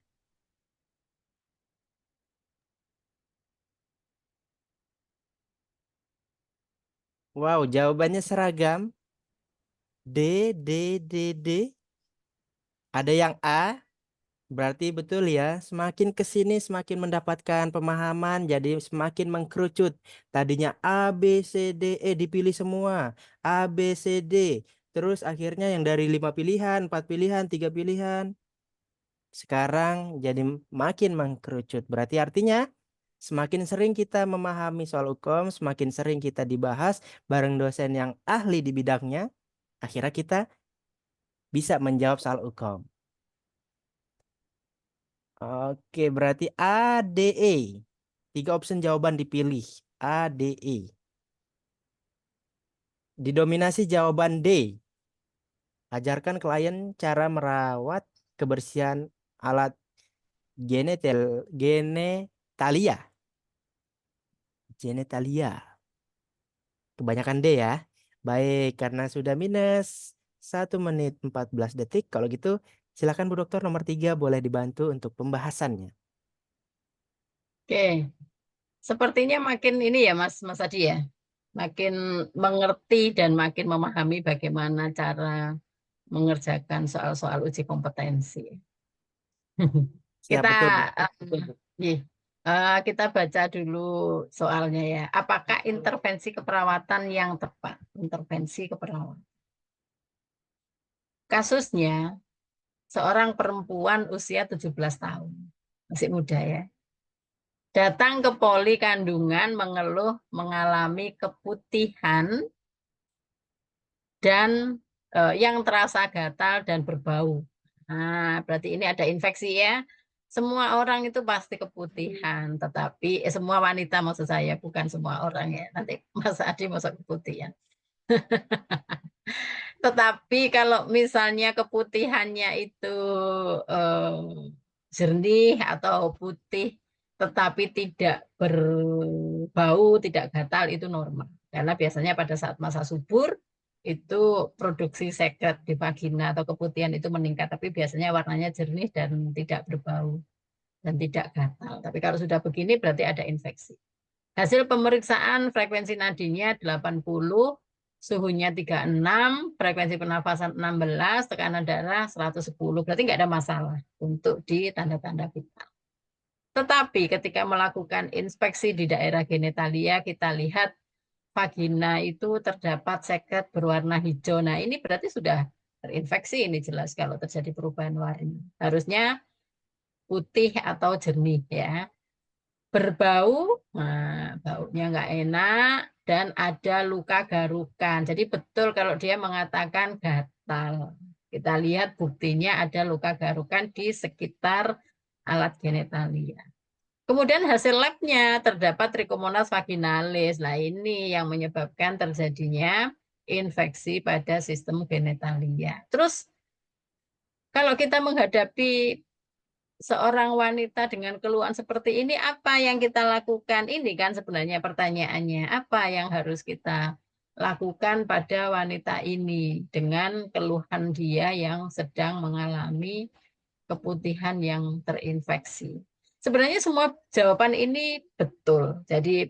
Wow, jawabannya seragam. D, D, D, D. Ada yang A, berarti betul ya. Semakin ke sini semakin mendapatkan pemahaman, jadi semakin mengkerucut. Tadinya A, B, C, D, E dipilih semua. A, B, C, D. Terus akhirnya yang dari 5 pilihan, 4 pilihan, 3 pilihan. Sekarang jadi makin mengkerucut. Berarti artinya semakin sering kita memahami soal hukum, semakin sering kita dibahas bareng dosen yang ahli di bidangnya, akhirnya kita bisa menjawab soal hukum. Oke, berarti A, D, E. 3 opsi jawaban dipilih. A, D, E. Didominasi jawaban D. Ajarkan klien cara merawat kebersihan alat genetalia. Genetalia. Kebanyakan D ya. Baik, karena sudah minus 1 menit 14 detik. Kalau gitu, silakan Bu Dokter nomor 3 boleh dibantu untuk pembahasannya. Oke. Sepertinya makin ini ya Mas Adi ya. Makin mengerti dan makin memahami bagaimana cara mengerjakan soal-soal uji kompetensi. Siap, Kita betul Bu. nih, kita baca dulu soalnya ya. Apakah intervensi keperawatan yang tepat? Intervensi keperawatan. Kasusnya seorang perempuan usia 17 tahun. Masih muda ya. Datang ke poli kandungan mengeluh mengalami keputihan dan yang terasa gatal dan berbau. Nah, berarti ini ada infeksi ya. Semua orang itu pasti keputihan, tetapi semua wanita maksud saya, bukan semua orang ya. Nanti Mas Adi masuk keputihan. Tetapi kalau misalnya keputihannya itu eh, jernih atau putih, tetapi tidak berbau, tidak gatal, itu normal. Karena biasanya pada saat masa subur, itu produksi sekret di vagina atau keputihan itu meningkat, tapi biasanya warnanya jernih dan tidak berbau. dan tidak gatal. Tapi kalau sudah begini berarti ada infeksi. Hasil pemeriksaan frekuensi nadinya 80, suhunya 36, frekuensi pernafasan 16, tekanan darah 110. Berarti nggak ada masalah untuk di tanda-tanda vital. Tetapi ketika melakukan inspeksi di daerah genitalia, kita lihat vagina itu terdapat seket berwarna hijau. Nah, ini berarti sudah terinfeksi, ini jelas kalau terjadi perubahan warna. Harusnya putih atau jernih ya. Berbau, nah, baunya nggak enak, dan ada luka garukan. Jadi betul kalau dia mengatakan gatal. Kita lihat buktinya ada luka garukan di sekitar alat genitalia. Kemudian hasil labnya terdapat Trichomonas vaginalis. Nah, ini yang menyebabkan terjadinya infeksi pada sistem genitalia. Terus kalau kita menghadapi seorang wanita dengan keluhan seperti ini, apa yang kita lakukan? Ini kan sebenarnya pertanyaannya, apa yang harus kita lakukan pada wanita ini dengan keluhan dia yang sedang mengalami keputihan yang terinfeksi. Sebenarnya semua jawaban ini betul. Jadi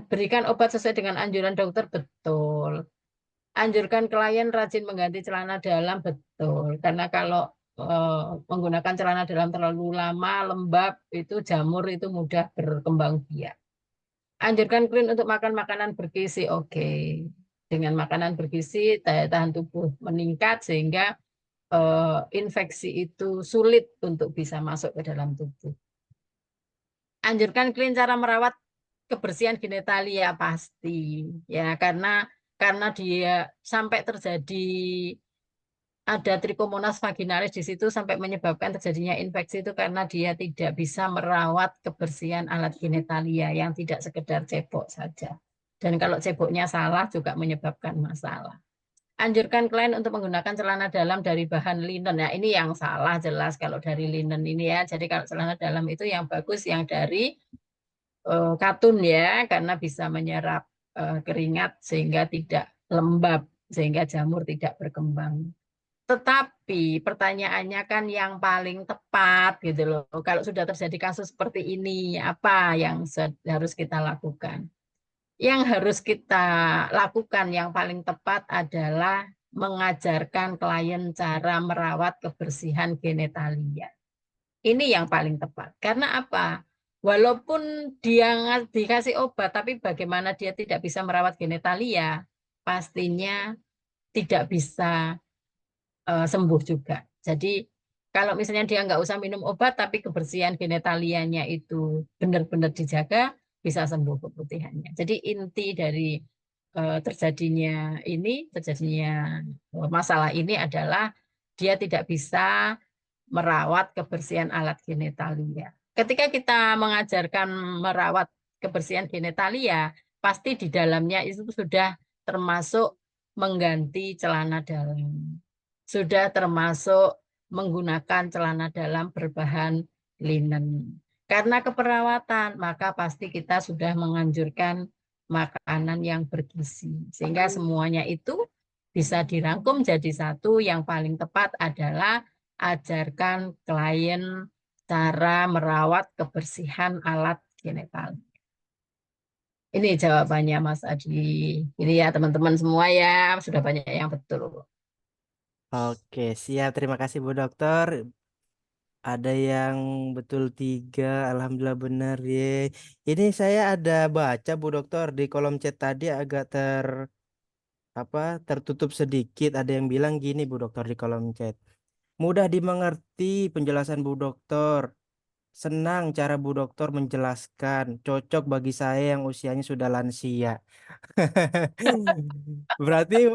berikan obat sesuai dengan anjuran dokter, betul. Anjurkan klien rajin mengganti celana dalam, betul. Karena kalau menggunakan celana dalam terlalu lama, lembab, itu jamur itu mudah berkembang biak. Anjurkan klien untuk makan makanan bergizi, oke. Dengan makanan bergizi, daya tahan tubuh meningkat sehingga infeksi itu sulit untuk bisa masuk ke dalam tubuh. Anjurkan klien cara merawat kebersihan genitalia, pasti ya, karena dia sampai terjadi ada Trichomonas vaginalis di situ sampai menyebabkan terjadinya infeksi itu karena dia tidak bisa merawat kebersihan alat genitalia yang tidak sekedar cebok saja. Dan kalau ceboknya salah juga menyebabkan masalah. Anjurkan klien untuk menggunakan celana dalam dari bahan linen. Nah, ini yang salah jelas kalau dari linen ini ya. Jadi kalau celana dalam itu yang bagus yang dari katun ya, karena bisa menyerap keringat sehingga tidak lembab, sehingga jamur tidak berkembang. Tetapi pertanyaannya kan yang paling tepat gitu loh. Kalau sudah terjadi kasus seperti ini, apa yang harus kita lakukan? Yang harus kita lakukan yang paling tepat adalah mengajarkan klien cara merawat kebersihan genitalia. Ini yang paling tepat. Karena apa? Walaupun dia dikasih obat, tapi bagaimana dia tidak bisa merawat genitalia, pastinya tidak bisa sembuh juga. Jadi kalau misalnya dia nggak usah minum obat, tapi kebersihan genitalianya itu benar-benar dijaga, bisa sembuh keputihannya. Jadi inti dari terjadinya masalah ini adalah dia tidak bisa merawat kebersihan alat genitalia. Ketika kita mengajarkan merawat kebersihan genitalia, pasti di dalamnya itu sudah termasuk mengganti celana dalam. Sudah termasuk menggunakan celana dalam berbahan linen. Karena keperawatan, maka pasti kita sudah menganjurkan makanan yang bergizi. Sehingga semuanya itu bisa dirangkum jadi satu. Yang paling tepat adalah ajarkan klien cara merawat kebersihan alat genital. Ini jawabannya Mas Adi. Ini ya teman-teman semua ya, sudah banyak yang betul. Oke, siap. Terima kasih Bu Dokter. Ada yang betul 3, alhamdulillah benar ye. Ini saya ada baca Bu Dokter di kolom chat tadi agak tertutup sedikit. Ada yang bilang gini Bu Dokter di kolom chat. Mudah dimengerti penjelasan Bu Dokter. Senang cara Bu Dokter menjelaskan. Cocok bagi saya yang usianya sudah lansia. Berarti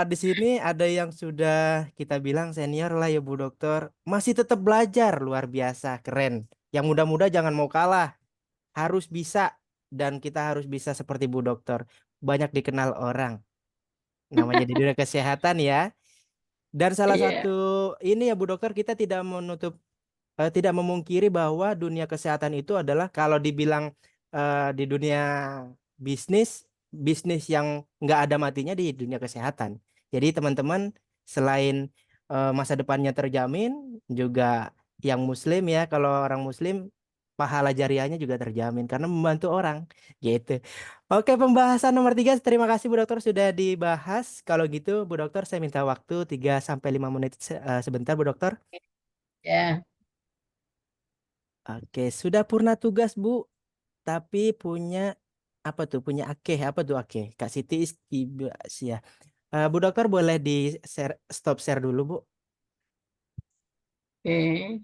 di sini ada yang sudah kita bilang senior lah ya Bu Dokter. Masih tetap belajar, luar biasa, keren. Yang muda-muda jangan mau kalah, harus bisa. Dan kita harus bisa seperti Bu Dokter. Banyak dikenal orang. Namanya di dunia kesehatan ya. Dan salah satu Iya. ini ya Bu Dokter, kita tidak memungkiri bahwa dunia kesehatan itu adalah kalau dibilang di dunia bisnis, bisnis yang nggak ada matinya di dunia kesehatan. Jadi teman-teman selain masa depannya terjamin, juga yang muslim ya, kalau orang muslim pahala jariahnya juga terjamin karena membantu orang gitu. Oke, pembahasan nomor 3, terima kasih Bu Dokter sudah dibahas. Kalau gitu Bu Dokter saya minta waktu 3 sampai 5 menit sebentar Bu Dokter. Ya, Oke, sudah purna tugas Bu, tapi punya apa tuh? Punya akeh apa tuh akeh? Kak Siti Istibas ya. Bu Dokter boleh di share, stop share dulu Bu. oke.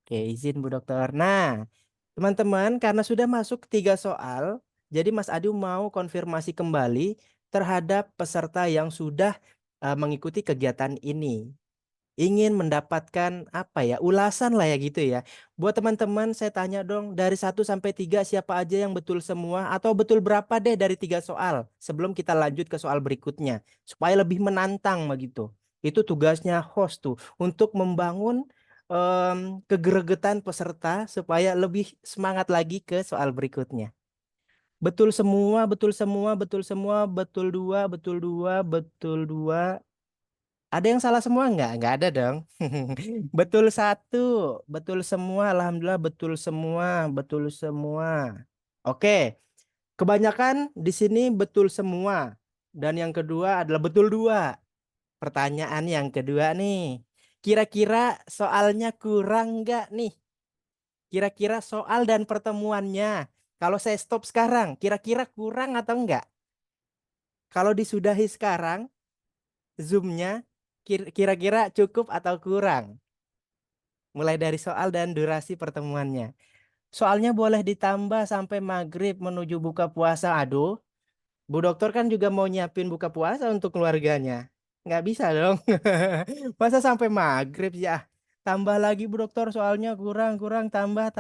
Oke, izin Bu Dokter. Nah, teman-teman, karena sudah masuk 3 soal, jadi Mas Adi mau konfirmasi kembali terhadap peserta yang sudah mengikuti kegiatan ini. Ingin mendapatkan apa ya, ulasan lah ya gitu ya. Buat teman-teman, saya tanya dong, dari 1 sampai 3 siapa aja yang betul semua atau betul berapa deh dari 3 soal sebelum kita lanjut ke soal berikutnya supaya lebih menantang begitu. Itu tugasnya host tuh untuk membangun kegeregetan peserta supaya lebih semangat lagi ke soal berikutnya. Betul semua, betul semua, betul semua, betul dua, betul dua, betul dua. Ada yang salah semua nggak? Nggak ada dong. Betul satu, betul semua. Alhamdulillah betul semua, betul semua. Oke, kebanyakan di sini betul semua. Dan yang kedua adalah betul dua. Pertanyaan yang kedua nih, kira-kira soalnya kurang nggak nih? Kira-kira soal dan pertemuannya. Kalau saya stop sekarang, kira-kira kurang atau enggak? Kalau disudahi sekarang, Zoom-nya kira-kira cukup atau kurang? Mulai dari soal dan durasi pertemuannya. Soalnya boleh ditambah sampai maghrib menuju buka puasa. Aduh, Bu Dokter kan juga mau nyiapin buka puasa untuk keluarganya. Nggak bisa dong. Masa sampai maghrib ya? Tambah lagi Bu Dokter soalnya kurang, tambah,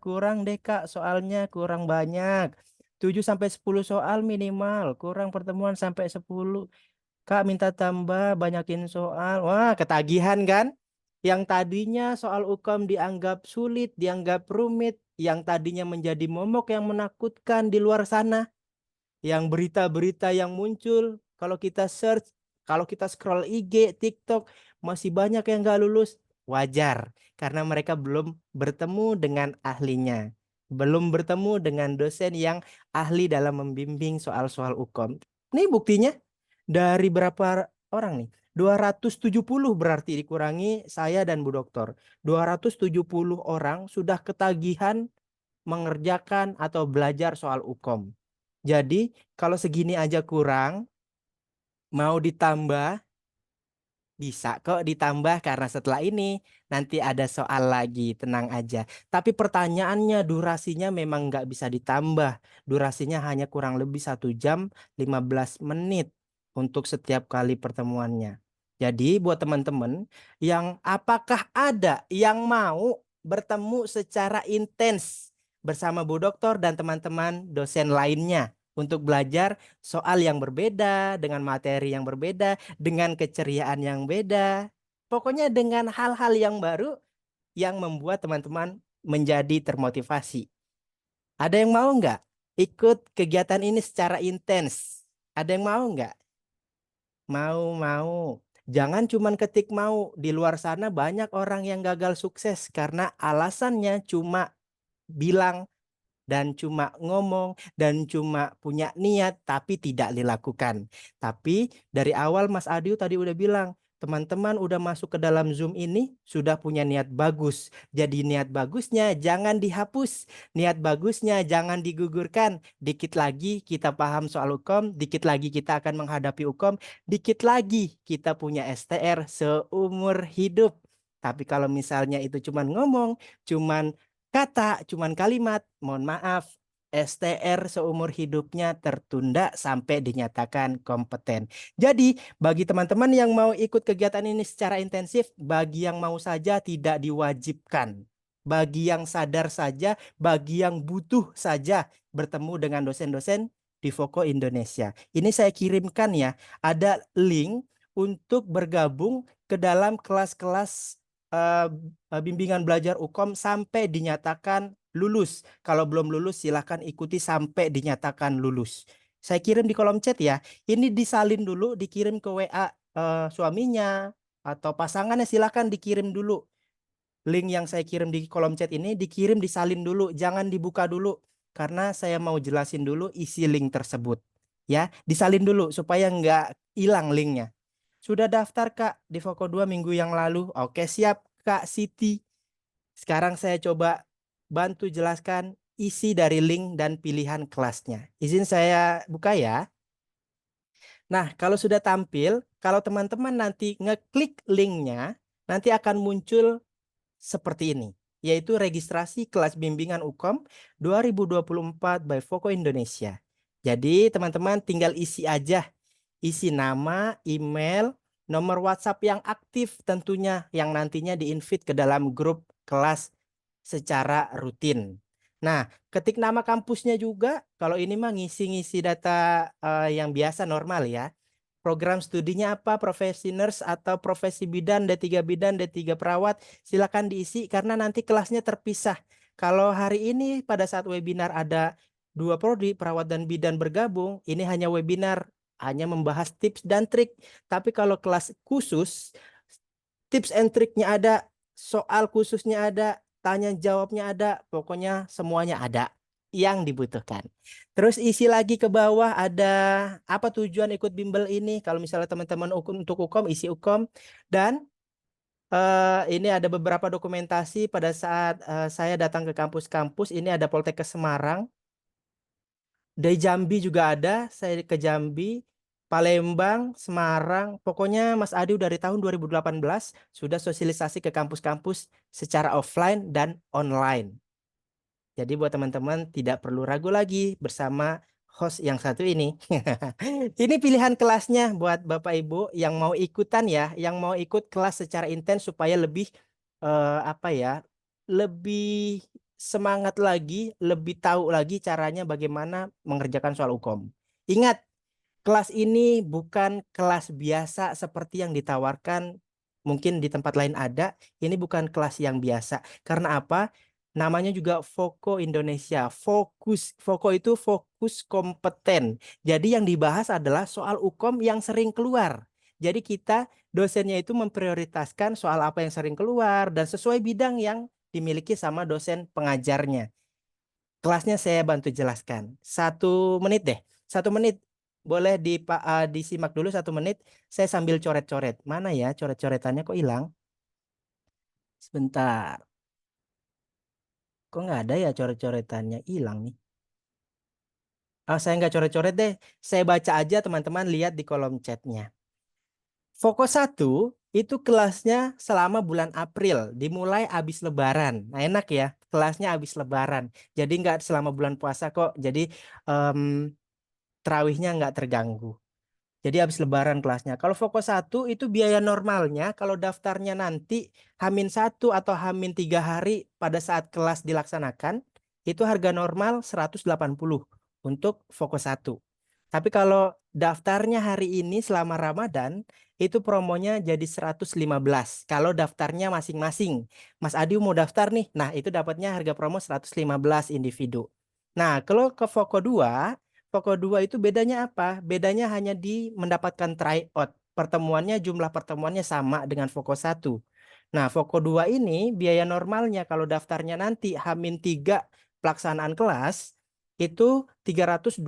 kurang deh Kak soalnya kurang banyak. 7 sampai 10 soal minimal, kurang pertemuan sampai 10. Kak minta tambah banyakin soal. Wah, ketagihan kan? Yang tadinya soal UKAM dianggap sulit, dianggap rumit, yang tadinya menjadi momok yang menakutkan di luar sana, yang berita-berita yang muncul, kalau kita search, kalau kita scroll IG, TikTok, masih banyak yang nggak lulus. Wajar, karena mereka belum bertemu dengan ahlinya. Belum bertemu dengan dosen yang ahli dalam membimbing soal-soal UKAM. Ini buktinya dari berapa orang nih? 270 berarti dikurangi saya dan Bu Dokter. 270 orang sudah ketagihan mengerjakan atau belajar soal UKAM. Jadi kalau segini aja kurang, mau ditambah, bisa kok ditambah karena setelah ini nanti ada soal lagi, tenang aja. Tapi pertanyaannya durasinya memang nggak bisa ditambah. Durasinya hanya kurang lebih 1 jam 15 menit untuk setiap kali pertemuannya. Jadi buat teman-teman yang apakah ada yang mau bertemu secara intens bersama Bu Dokter dan teman-teman dosen lainnya untuk belajar soal yang berbeda dengan materi yang berbeda dengan keceriaan yang beda. Pokoknya dengan hal-hal yang baru yang membuat teman-teman menjadi termotivasi. Ada yang mau nggak ikut kegiatan ini secara intens? Ada yang mau nggak? Mau, mau. Jangan cuman ketik mau. Di luar sana banyak orang yang gagal sukses karena alasannya cuma bilang dan cuma ngomong dan cuma punya niat tapi tidak dilakukan. Tapi dari awal Mas Adiu tadi udah bilang, teman-teman udah masuk ke dalam Zoom ini sudah punya niat bagus. Jadi niat bagusnya jangan dihapus, niat bagusnya jangan digugurkan. Dikit lagi kita paham soal hukum, dikit lagi kita akan menghadapi hukum, dikit lagi kita punya STR seumur hidup. Tapi kalau misalnya itu cuman ngomong, cuman kata, cuman kalimat, mohon maaf, STR seumur hidupnya tertunda sampai dinyatakan kompeten. Jadi, bagi teman-teman yang mau ikut kegiatan ini secara intensif, bagi yang mau saja tidak diwajibkan. Bagi yang sadar saja, bagi yang butuh saja bertemu dengan dosen-dosen di Voko Indonesia. Ini saya kirimkan ya, ada link untuk bergabung ke dalam kelas-kelas eh, bimbingan belajar UKOM sampai dinyatakan lulus. Kalau belum lulus silahkan ikuti sampai dinyatakan lulus. Saya kirim di kolom chat ya. Ini disalin dulu, dikirim ke WA suaminya atau pasangannya silahkan dikirim dulu. link yang saya kirim di kolom chat ini dikirim disalin dulu, jangan dibuka dulu karena saya mau jelasin dulu isi link tersebut. Ya, disalin dulu supaya nggak hilang linknya. Sudah daftar Kak di Voko 2 minggu yang lalu. Oke, siap Kak Siti. Sekarang saya coba bantu jelaskan isi dari link dan pilihan kelasnya. Izin saya buka ya. Nah, kalau sudah tampil, kalau teman-teman nanti ngeklik linknya, nanti akan muncul seperti ini, yaitu registrasi kelas bimbingan UKOM 2024 by Voko Indonesia. Jadi teman-teman tinggal isi aja, isi nama, email, nomor WhatsApp yang aktif tentunya, yang nantinya di-invite ke dalam grup kelas secara rutin. Nah, ketik nama kampusnya juga, kalau ini mah ngisi-ngisi data yang biasa normal ya. Program studinya apa, profesi nurse atau profesi bidan, D3 bidan, D3 perawat, silakan diisi karena nanti kelasnya terpisah. Kalau hari ini pada saat webinar ada 2 prodi, perawat dan bidan bergabung, ini hanya webinar, hanya membahas tips dan trik. Tapi kalau kelas khusus, tips and triknya ada, soal khususnya ada, tanya jawabnya ada, pokoknya semuanya ada yang dibutuhkan. Terus isi lagi ke bawah ada apa tujuan ikut bimbel ini. Kalau misalnya teman-teman untuk UKOM, isi UKOM. Dan ini ada beberapa dokumentasi pada saat saya datang ke kampus-kampus. Ini ada Poltekkes Semarang. Dari Jambi juga ada, saya ke Jambi, Palembang, Semarang. Pokoknya Mas Adi dari tahun 2018 sudah sosialisasi ke kampus-kampus secara offline dan online. Jadi buat teman-teman tidak perlu ragu lagi bersama host yang satu ini. Ini pilihan kelasnya buat Bapak Ibu yang mau ikutan ya, yang mau ikut kelas secara intens supaya lebih apa ya, lebih semangat lagi, lebih tahu lagi caranya bagaimana mengerjakan soal UKOM. Ingat, kelas ini bukan kelas biasa seperti yang ditawarkan mungkin di tempat lain ada. Ini bukan kelas yang biasa. Karena apa? Namanya juga Voko Indonesia. Fokus. Voko itu fokus kompeten. Jadi yang dibahas adalah soal UKOM yang sering keluar. Jadi kita dosennya itu memprioritaskan soal apa yang sering keluar dan sesuai bidang yang dimiliki sama dosen pengajarnya. Kelasnya saya bantu jelaskan. 1 menit deh. 1 menit. Boleh disimak dulu 1 menit. Saya sambil coret-coret. Mana ya coret-coretannya kok hilang? Sebentar. Kok nggak ada ya coret-coretannya? Hilang nih. Saya nggak coret-coret deh. Saya baca aja teman-teman lihat di kolom chatnya. Fokus 1 itu kelasnya selama bulan April. Dimulai habis Lebaran. Nah enak ya. Kelasnya habis Lebaran. Jadi nggak selama bulan puasa kok. Jadi terawihnya nggak terganggu. Jadi habis Lebaran kelasnya. Kalau Fokus 1 itu biaya normalnya kalau daftarnya nanti H-1 atau H-3 hari pada saat kelas dilaksanakan, itu harga normal 180 untuk Fokus 1. Tapi kalau daftarnya hari ini selama Ramadan, itu promonya jadi 115. Kalau daftarnya masing-masing. Mas Adi mau daftar nih. Nah, itu dapatnya harga promo 115 individu. Nah, kalau ke Fokus 2, Fokus 2 itu bedanya apa? Bedanya hanya di mendapatkan tryout. Pertemuannya, jumlah pertemuannya sama dengan Fokus 1. Nah, Fokus 2 ini biaya normalnya kalau daftarnya nanti H-3 pelaksanaan kelas itu 320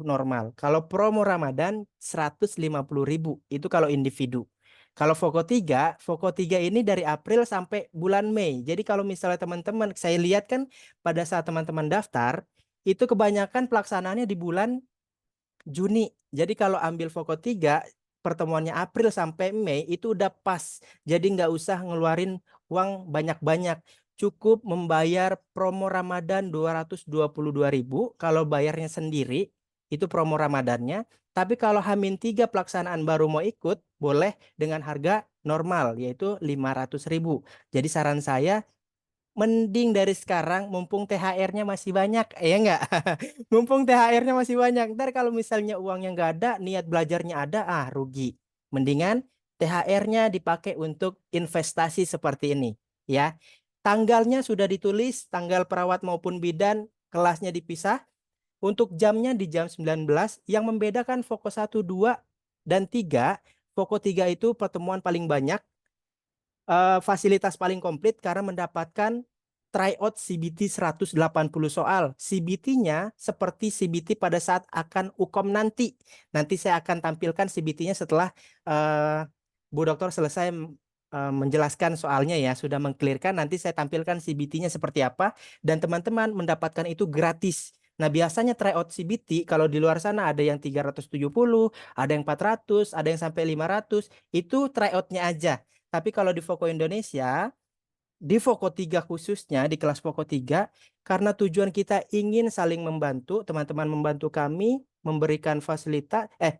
normal. Kalau promo Ramadan 150.000. Itu kalau individu. Kalau Fokus 3 ini dari April sampai bulan Mei. Jadi kalau misalnya teman-teman, saya lihat kan pada saat teman-teman daftar, itu kebanyakan pelaksanaannya di bulan Juni. Jadi kalau ambil Fokus 3, pertemuannya April sampai Mei itu udah pas. Jadi nggak usah ngeluarin uang banyak-banyak. Cukup membayar promo Ramadan 222.000. Kalau bayarnya sendiri, itu promo Ramadannya. Tapi kalau H-3 pelaksanaan baru mau ikut, boleh dengan harga normal, yaitu 500.000. Jadi saran saya, mending dari sekarang mumpung THR-nya masih banyak, ya enggak? Mumpung THR-nya masih banyak. Ntar kalau misalnya uangnya nggak ada, niat belajarnya ada, rugi. Mendingan THR-nya dipakai untuk investasi seperti ini, ya. Tanggalnya sudah ditulis, tanggal perawat maupun bidan, kelasnya dipisah. Untuk jamnya di jam 19, yang membedakan Fokus 1, 2, dan 3. Fokus 3 itu pertemuan paling banyak. fasilitas paling komplit karena mendapatkan tryout CBT 180 soal. CBT-nya seperti CBT pada saat akan UKOM nanti. Nanti saya akan tampilkan CBT-nya setelah Bu Dokter selesai menjelaskan soalnya ya, sudah mengclearkan. Nanti saya tampilkan CBT-nya seperti apa dan teman-teman mendapatkan itu gratis. Nah, biasanya tryout CBT kalau di luar sana ada yang 370, ada yang 400, ada yang sampai 500. Itu tryout-nya aja. Tapi kalau di Voko Indonesia, di Voko 3 khususnya, di kelas Voko 3, karena tujuan kita ingin saling membantu, teman-teman membantu kami,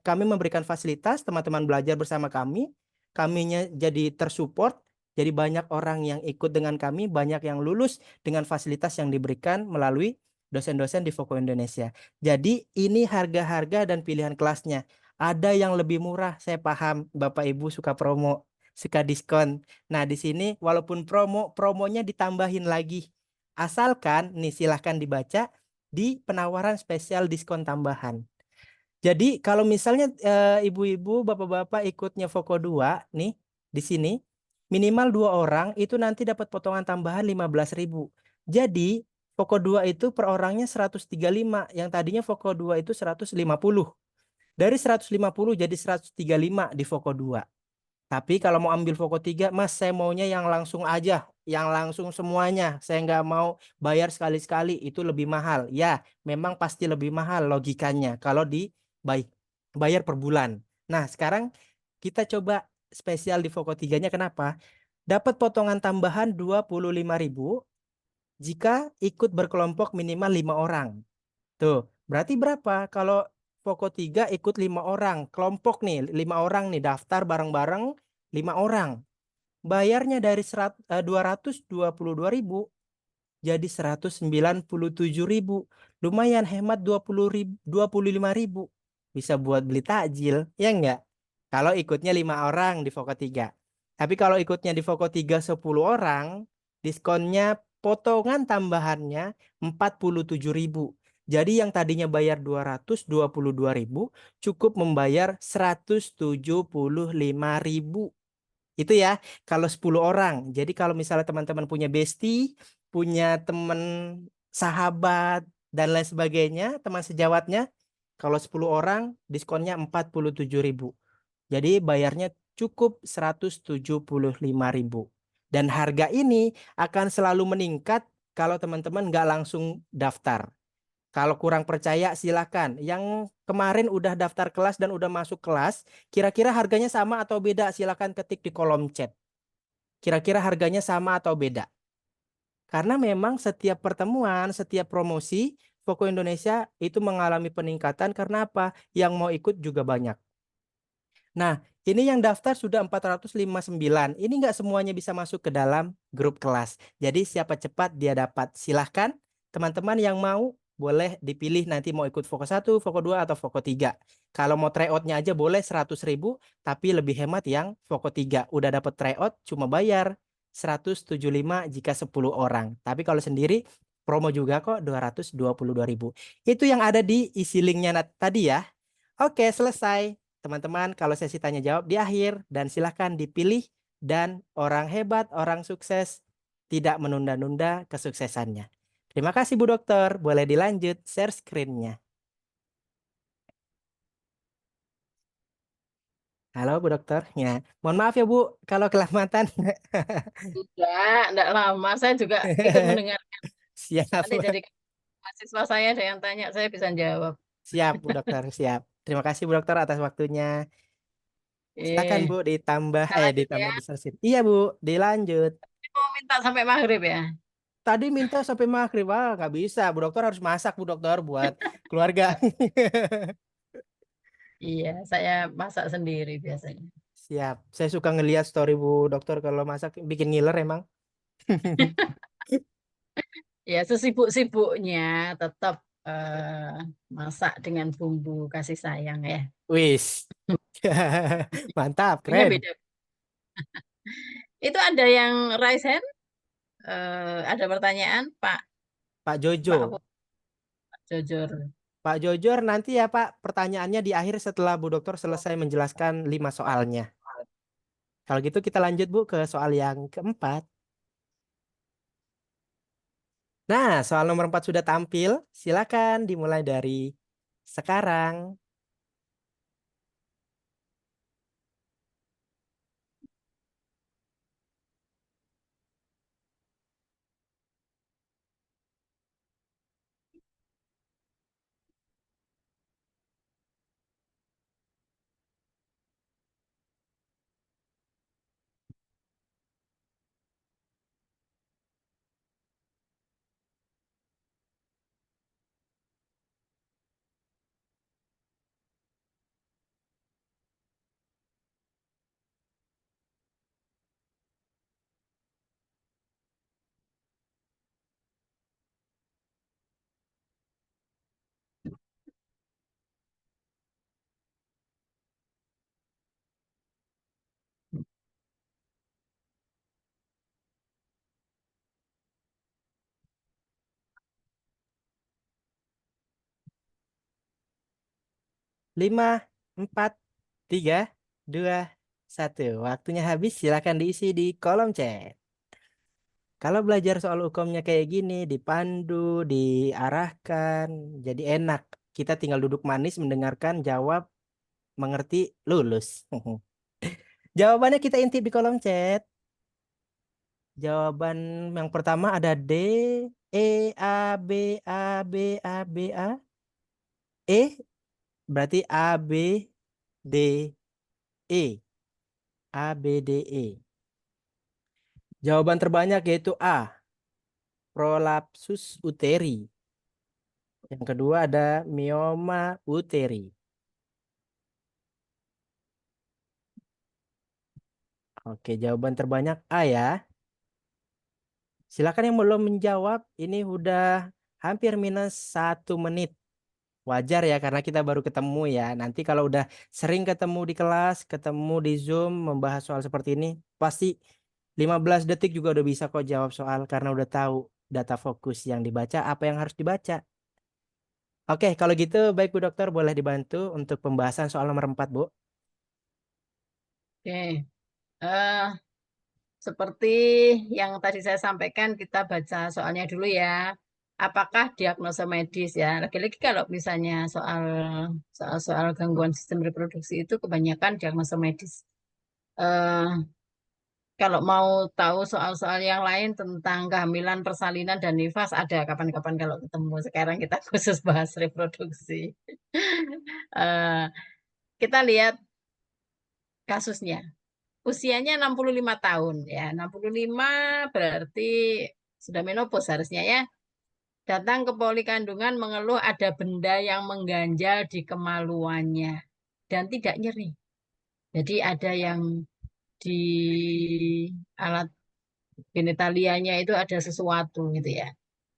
kami memberikan fasilitas, teman-teman belajar bersama kami, kaminya jadi tersupport, jadi banyak orang yang ikut dengan kami, banyak yang lulus dengan fasilitas yang diberikan melalui dosen-dosen di Voko Indonesia. Jadi ini harga-harga dan pilihan kelasnya. Ada yang lebih murah, saya paham Bapak Ibu suka promo, suka diskon. Nah, di sini walaupun promonya ditambahin lagi. Asalkan nih silahkan dibaca di penawaran spesial diskon tambahan. Jadi kalau misalnya ibu-ibu, bapak-bapak ikutnya Voko 2 nih di sini minimal 2 orang itu nanti dapat potongan tambahan 15.000. Jadi Voko 2 itu per orangnya 135, yang tadinya Voko 2 itu 150. Dari 150 jadi 135 di Voko 2. Tapi kalau mau ambil Voko 3, Mas, saya maunya yang langsung aja, yang langsung semuanya. Saya nggak mau bayar sekali-sekali, itu lebih mahal. Ya, memang pasti lebih mahal logikanya kalau bayar per bulan. Nah, sekarang kita coba spesial di Voko 3-nya kenapa? Dapat potongan tambahan 25.000 jika ikut berkelompok minimal 5 orang. Tuh, berarti berapa? Kalau Voko 3 ikut 5 orang, kelompok nih, 5 orang nih daftar bareng-bareng 5 orang. Bayarnya dari 222.000 jadi 197.000. Lumayan hemat 25.000. Bisa buat beli takjil, ya enggak? Kalau ikutnya 5 orang di Voko 3. Tapi kalau ikutnya di Voko 3 10 orang, diskonnya potongan tambahannya 47.000. Jadi yang tadinya bayar 222.000 cukup membayar 175.000. Itu ya kalau 10 orang. Jadi kalau misalnya teman-teman punya bestie, punya teman sahabat dan lain sebagainya, teman sejawatnya, kalau 10 orang diskonnya 47.000. Jadi bayarnya cukup 175.000. Dan harga ini akan selalu meningkat kalau teman-teman nggak langsung daftar. Kalau kurang percaya silakan. Yang kemarin udah daftar kelas dan udah masuk kelas, kira-kira harganya sama atau beda? Silakan ketik di kolom chat. Kira-kira harganya sama atau beda? Karena memang setiap pertemuan, setiap promosi, Voko Indonesia itu mengalami peningkatan karena apa? Yang mau ikut juga banyak. Nah, ini yang daftar sudah 459. Ini nggak semuanya bisa masuk ke dalam grup kelas. Jadi siapa cepat dia dapat. Silahkan teman-teman yang mau boleh dipilih nanti mau ikut Voko 1, Voko 2, atau Voko 3. Kalau mau tryout-nya aja boleh 100.000, tapi lebih hemat yang Voko 3. Udah dapat tryout cuma bayar 175 jika 10 orang. Tapi kalau sendiri promo juga kok 222.000. Itu yang ada di isi linknya tadi ya. Oke, selesai. Teman-teman, kalau sesi tanya jawab di akhir dan silahkan dipilih dan orang hebat, orang sukses tidak menunda-nunda kesuksesannya. Terima kasih Bu Dokter. Boleh dilanjut share screen-nya. Halo Bu Dokter. Ya, mohon maaf ya Bu kalau kelamatan. Enggak lama. Saya juga ikut mendengar. Siap, Nanti dari mahasiswa saya ada yang tanya, saya bisa jawab. siap Bu Dokter, siap. Terima kasih Bu Dokter atas waktunya. Silakan Eh, Bu ditambah saya lanjut ya. ditambah di share screen. Iya Bu, dilanjut. Mau minta sampai maghrib ya. Tadi minta sampai maghrib, wah nggak bisa. Bu Dokter harus masak Bu Dokter buat keluarga. Iya, saya masak sendiri biasanya. Siap. Saya suka ngelihat story Bu Dokter kalau masak bikin ngiler emang. Ya, sesibuk-sibuknya tetap masak dengan bumbu kasih sayang ya. Wis. Mantap, Punya keren. beda. Itu ada yang raise hand, ada pertanyaan, Pak Pak Pak Jojo. Jojor. Pak Jojor nanti ya Pak pertanyaannya di akhir setelah Bu Dokter selesai menjelaskan 5 soalnya. Kalau gitu kita lanjut Bu ke soal yang keempat. Nah, soal nomor 4 sudah tampil. Silakan dimulai dari sekarang. 5, 4, 3, 2, 1. Waktunya habis, silakan diisi di kolom chat. Kalau belajar soal hukumnya kayak gini, dipandu, diarahkan, jadi enak. Kita tinggal duduk manis, mendengarkan, jawab, mengerti, lulus. Jawabannya kita intip di kolom chat. Jawaban yang pertama ada D, E, A, B, A, B, A, B, A. E berarti A, B, D, E. A, B, D, E. Jawaban terbanyak yaitu A, prolapsus uteri. Yang kedua ada mioma uteri. Oke, jawaban terbanyak A ya. Silakan yang belum menjawab, ini udah hampir minus 1 menit. Wajar ya, karena kita baru ketemu ya. Nanti kalau udah sering ketemu di kelas, ketemu di Zoom, membahas soal seperti ini, pasti 15 detik juga udah bisa kok jawab soal karena udah tahu data fokus yang dibaca, apa yang harus dibaca. Oke, kalau gitu baik Bu Dokter, boleh dibantu untuk pembahasan soal nomor 4 Bu. Oke. Eh, Seperti yang tadi saya sampaikan, kita baca soalnya dulu ya. Apakah diagnosa medis ya? Lagi-lagi kalau misalnya soal gangguan sistem reproduksi itu kebanyakan diagnosa medis. Eh, Kalau mau tahu soal-soal yang lain tentang kehamilan, persalinan, dan nifas, ada kapan-kapan kalau ketemu. Sekarang kita khusus bahas reproduksi. Eh, kita lihat kasusnya. Usianya 65 tahun ya. 65 berarti sudah menopause harusnya ya. Datang ke poli kandungan mengeluh ada benda yang mengganjal di kemaluannya dan tidak nyeri. Jadi ada yang di alat genitalianya itu ada sesuatu gitu ya.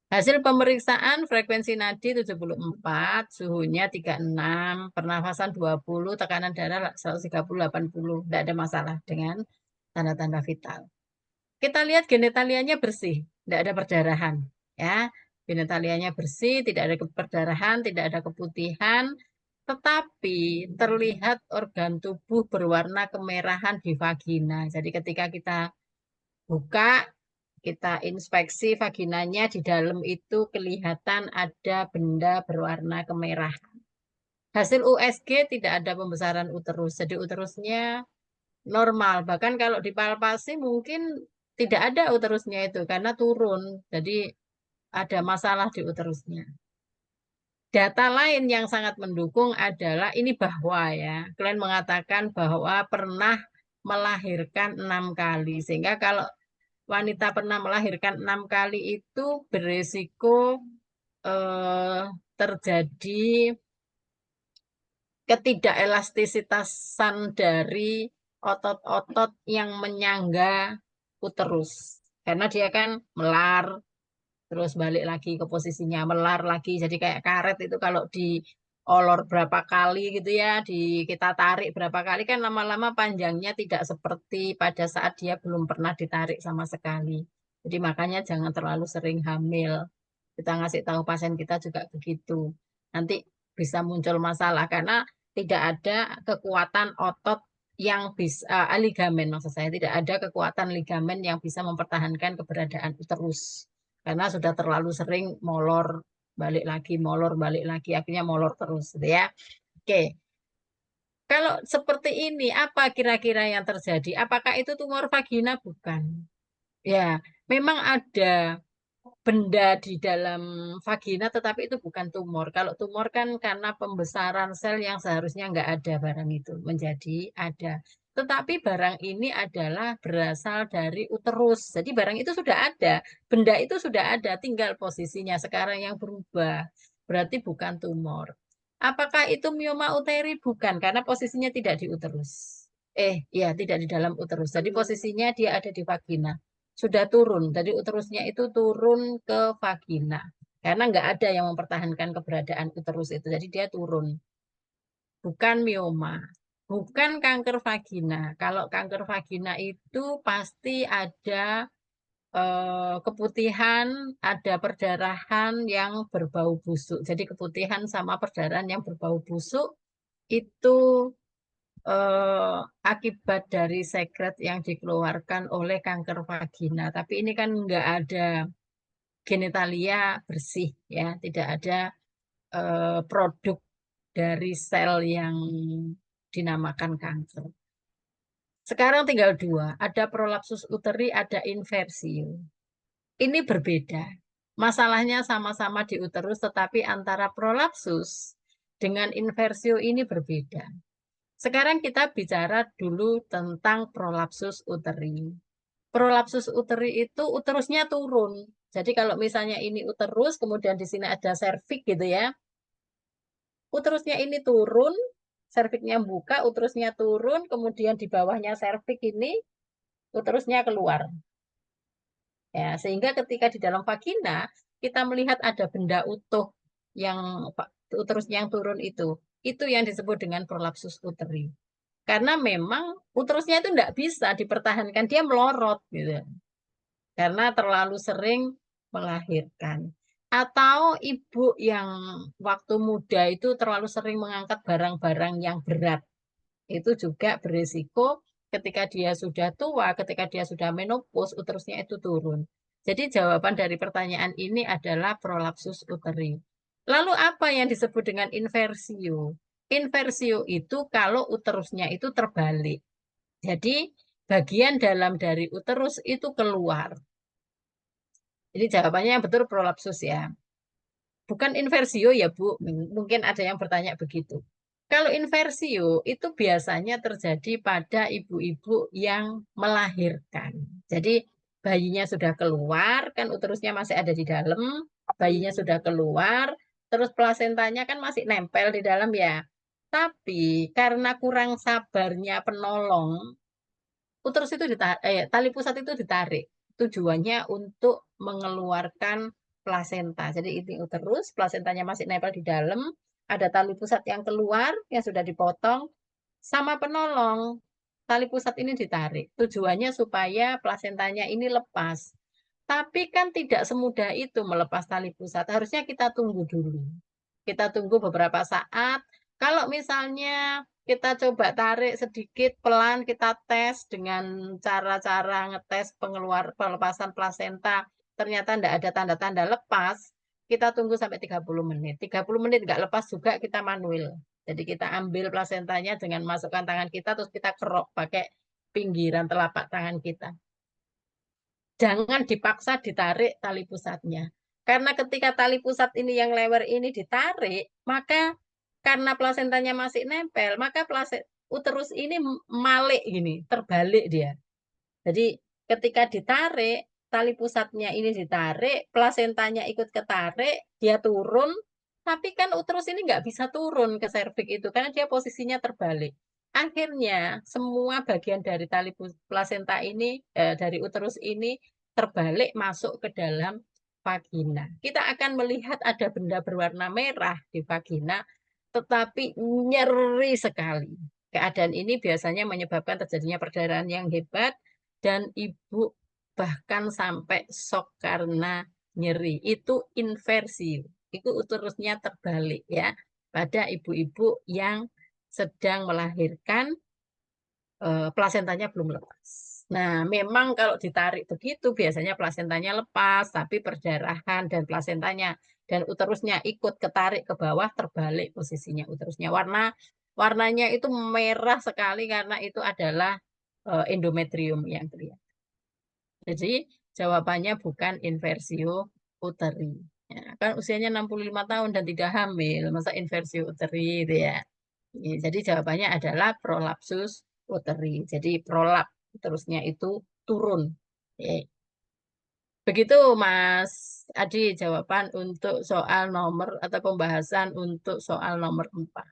Hasil pemeriksaan frekuensi nadi 74, suhunya 36, pernafasan 20, tekanan darah 130, 80. Tidak ada masalah dengan tanda-tanda vital. Kita lihat genitalianya bersih, tidak ada perdarahan. Ya, genitalianya bersih, tidak ada perdarahan, tidak ada keputihan, tetapi terlihat organ tubuh berwarna kemerahan di vagina. Jadi ketika kita buka, kita inspeksi vaginanya, di dalam itu kelihatan ada benda berwarna kemerahan. Hasil USG tidak ada pembesaran uterus, jadi uterusnya normal. Bahkan kalau dipalpasi mungkin tidak ada uterusnya itu karena turun. Jadi ada masalah di uterusnya. Data lain yang sangat mendukung adalah ini bahwa ya, klien mengatakan bahwa pernah melahirkan 6 kali. Sehingga kalau wanita pernah melahirkan 6 kali itu beresiko eh, terjadi ketidakelastisitasan dari otot-otot yang menyangga uterus. Karena dia kan melar, terus balik lagi ke posisinya, melar lagi. Jadi kayak karet itu kalau diolor berapa kali gitu ya, kita tarik berapa kali kan lama-lama panjangnya tidak seperti pada saat dia belum pernah ditarik sama sekali. Jadi makanya jangan terlalu sering hamil. Kita ngasih tahu pasien kita juga begitu. Nanti bisa muncul masalah karena tidak ada kekuatan otot yang bisa ligamen, maksud saya tidak ada kekuatan ligamen yang bisa mempertahankan keberadaan uterus karena sudah terlalu sering molor molor balik lagi, akhirnya molor terus, gitu ya. Oke, kalau seperti ini, apa kira-kira yang terjadi? Apakah itu tumor vagina? Bukan. Ya, memang ada benda di dalam vagina, tetapi itu bukan tumor. Kalau tumor kan karena pembesaran sel yang seharusnya nggak ada barang itu menjadi ada. Tetapi barang ini adalah berasal dari uterus. Jadi barang itu sudah ada, benda itu sudah ada, tinggal posisinya sekarang yang berubah. Berarti bukan tumor. Apakah itu mioma uteri? Bukan, karena posisinya tidak di uterus. Ya, tidak di dalam uterus. Jadi posisinya dia ada di vagina sudah turun. Jadi uterusnya itu turun ke vagina. Karena nggak ada yang mempertahankan keberadaan uterus itu. Jadi dia turun. Bukan mioma. Bukan kanker vagina. Kalau kanker vagina itu pasti ada keputihan, ada perdarahan yang berbau busuk. Jadi keputihan sama perdarahan yang berbau busuk itu eh, akibat dari sekret yang dikeluarkan oleh kanker vagina. Tapi ini kan nggak ada genitalia bersih ya, tidak ada produk dari sel yang dinamakan kanker. Sekarang tinggal dua, ada prolapsus uteri, ada inversium. Ini berbeda. Masalahnya sama-sama di uterus, tetapi antara prolapsus dengan inversio ini berbeda. Sekarang kita bicara dulu tentang prolapsus uteri. Prolapsus uteri itu uterusnya turun. Jadi kalau misalnya ini uterus, kemudian di sini ada serviks gitu ya. Uterusnya ini turun, serviknya buka, uterusnya turun, kemudian di bawahnya serviks ini uterusnya keluar. Ya, sehingga ketika di dalam vagina kita melihat ada benda utuh yang uterusnya yang turun itu yang disebut dengan prolapsus uteri. Karena memang uterusnya itu tidak bisa dipertahankan, dia melorot gitu. Karena terlalu sering melahirkan. Atau ibu yang waktu muda itu terlalu sering mengangkat barang-barang yang berat. Itu juga berisiko ketika dia sudah tua, ketika dia sudah menopause, uterusnya itu turun. Jadi jawaban dari pertanyaan ini adalah prolapsus uteri. Lalu apa yang disebut dengan inversio? Inversio itu kalau uterusnya itu terbalik. Jadi bagian dalam dari uterus itu keluar. Jadi jawabannya yang betul prolapsus ya. Bukan inversio ya Bu. Mungkin ada yang bertanya begitu. Kalau inversio itu biasanya terjadi pada ibu-ibu yang melahirkan. Jadi bayinya sudah keluar, kan uterusnya masih ada di dalam, bayinya sudah keluar, terus plasentanya kan masih nempel di dalam ya. Tapi karena kurang sabarnya penolong, uterus itu tali pusat itu ditarik. Tujuannya untuk mengeluarkan plasenta. Jadi ini uterus, plasentanya masih nempel di dalam, ada tali pusat yang keluar yang sudah dipotong sama penolong. Tali pusat ini ditarik. Tujuannya supaya plasentanya ini lepas. Tapi kan tidak semudah itu melepas tali pusat. Harusnya kita tunggu dulu. Kita tunggu beberapa saat. Kalau misalnya kita coba tarik sedikit pelan, kita tes dengan cara-cara ngetes pelepasan plasenta. Ternyata tidak ada tanda-tanda lepas. Kita tunggu sampai 30 menit. 30 menit nggak lepas juga kita manual. Jadi kita ambil plasentanya dengan masukkan tangan kita, terus kita kerok pakai pinggiran telapak tangan kita. Jangan dipaksa ditarik tali pusatnya. Karena ketika tali pusat ini yang lewer ini ditarik, maka karena plasentanya masih nempel, maka uterus ini malik gini, terbalik dia. Jadi ketika ditarik, tali pusatnya ini ditarik, plasentanya ikut ketarik, dia turun, tapi kan uterus ini nggak bisa turun ke serviks itu karena dia posisinya terbalik. Akhirnya semua bagian dari tali plasenta ini, dari uterus ini terbalik masuk ke dalam vagina. Kita akan melihat ada benda berwarna merah di vagina, tetapi nyeri sekali. Keadaan ini biasanya menyebabkan terjadinya perdarahan yang hebat dan ibu bahkan sampai shock karena nyeri. Itu inversi. Itu uterusnya terbalik ya pada ibu-ibu yang sedang melahirkan plasentanya belum lepas. Nah, memang kalau ditarik begitu biasanya plasentanya lepas, tapi perdarahan dan plasentanya dan uterusnya ikut ketarik ke bawah, terbalik posisinya uterusnya. Warnanya itu merah sekali karena itu adalah endometrium yang terlihat. Jadi jawabannya bukan inversio uteri. Ya, kan usianya 65 tahun dan tidak hamil, masa inversio uteri itu ya. Jadi jawabannya adalah prolapsus uteri. Jadi prolap terusnya itu turun. Oke. Begitu Mas Adi jawaban untuk soal nomor atau pembahasan untuk soal nomor 4.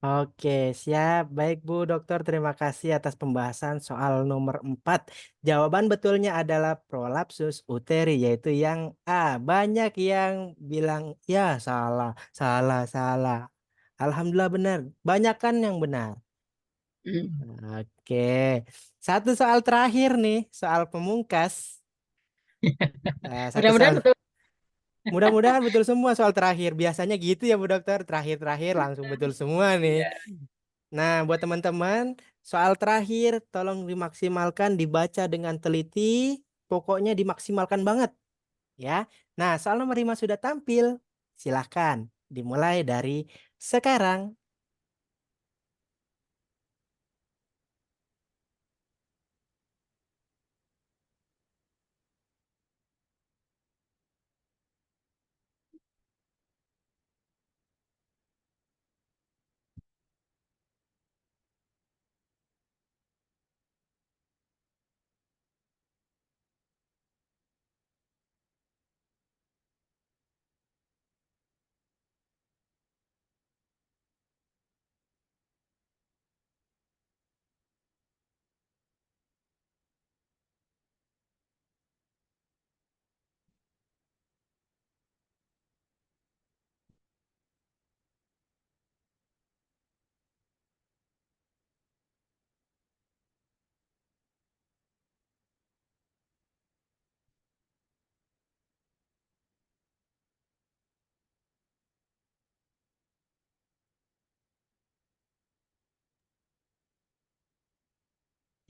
Oke, siap. Baik Bu Dokter, terima kasih atas pembahasan soal nomor 4. Jawaban betulnya adalah prolapsus uteri, yaitu yang A. Banyak yang bilang, ya salah, salah, salah. Alhamdulillah benar. Banyak kan yang benar. Hmm. Oke. Satu soal terakhir nih, soal pemungkas. Satu Mudah-mudahan soal. betul. Mudah-mudahan betul semua soal terakhir. Biasanya gitu ya Bu Dokter, terakhir-terakhir langsung betul semua nih. Iya. Nah, buat teman-teman, soal terakhir tolong dimaksimalkan, dibaca dengan teliti, pokoknya dimaksimalkan banget ya. Nah, soal nomor 5 sudah tampil. Silahkan dimulai dari sekarang.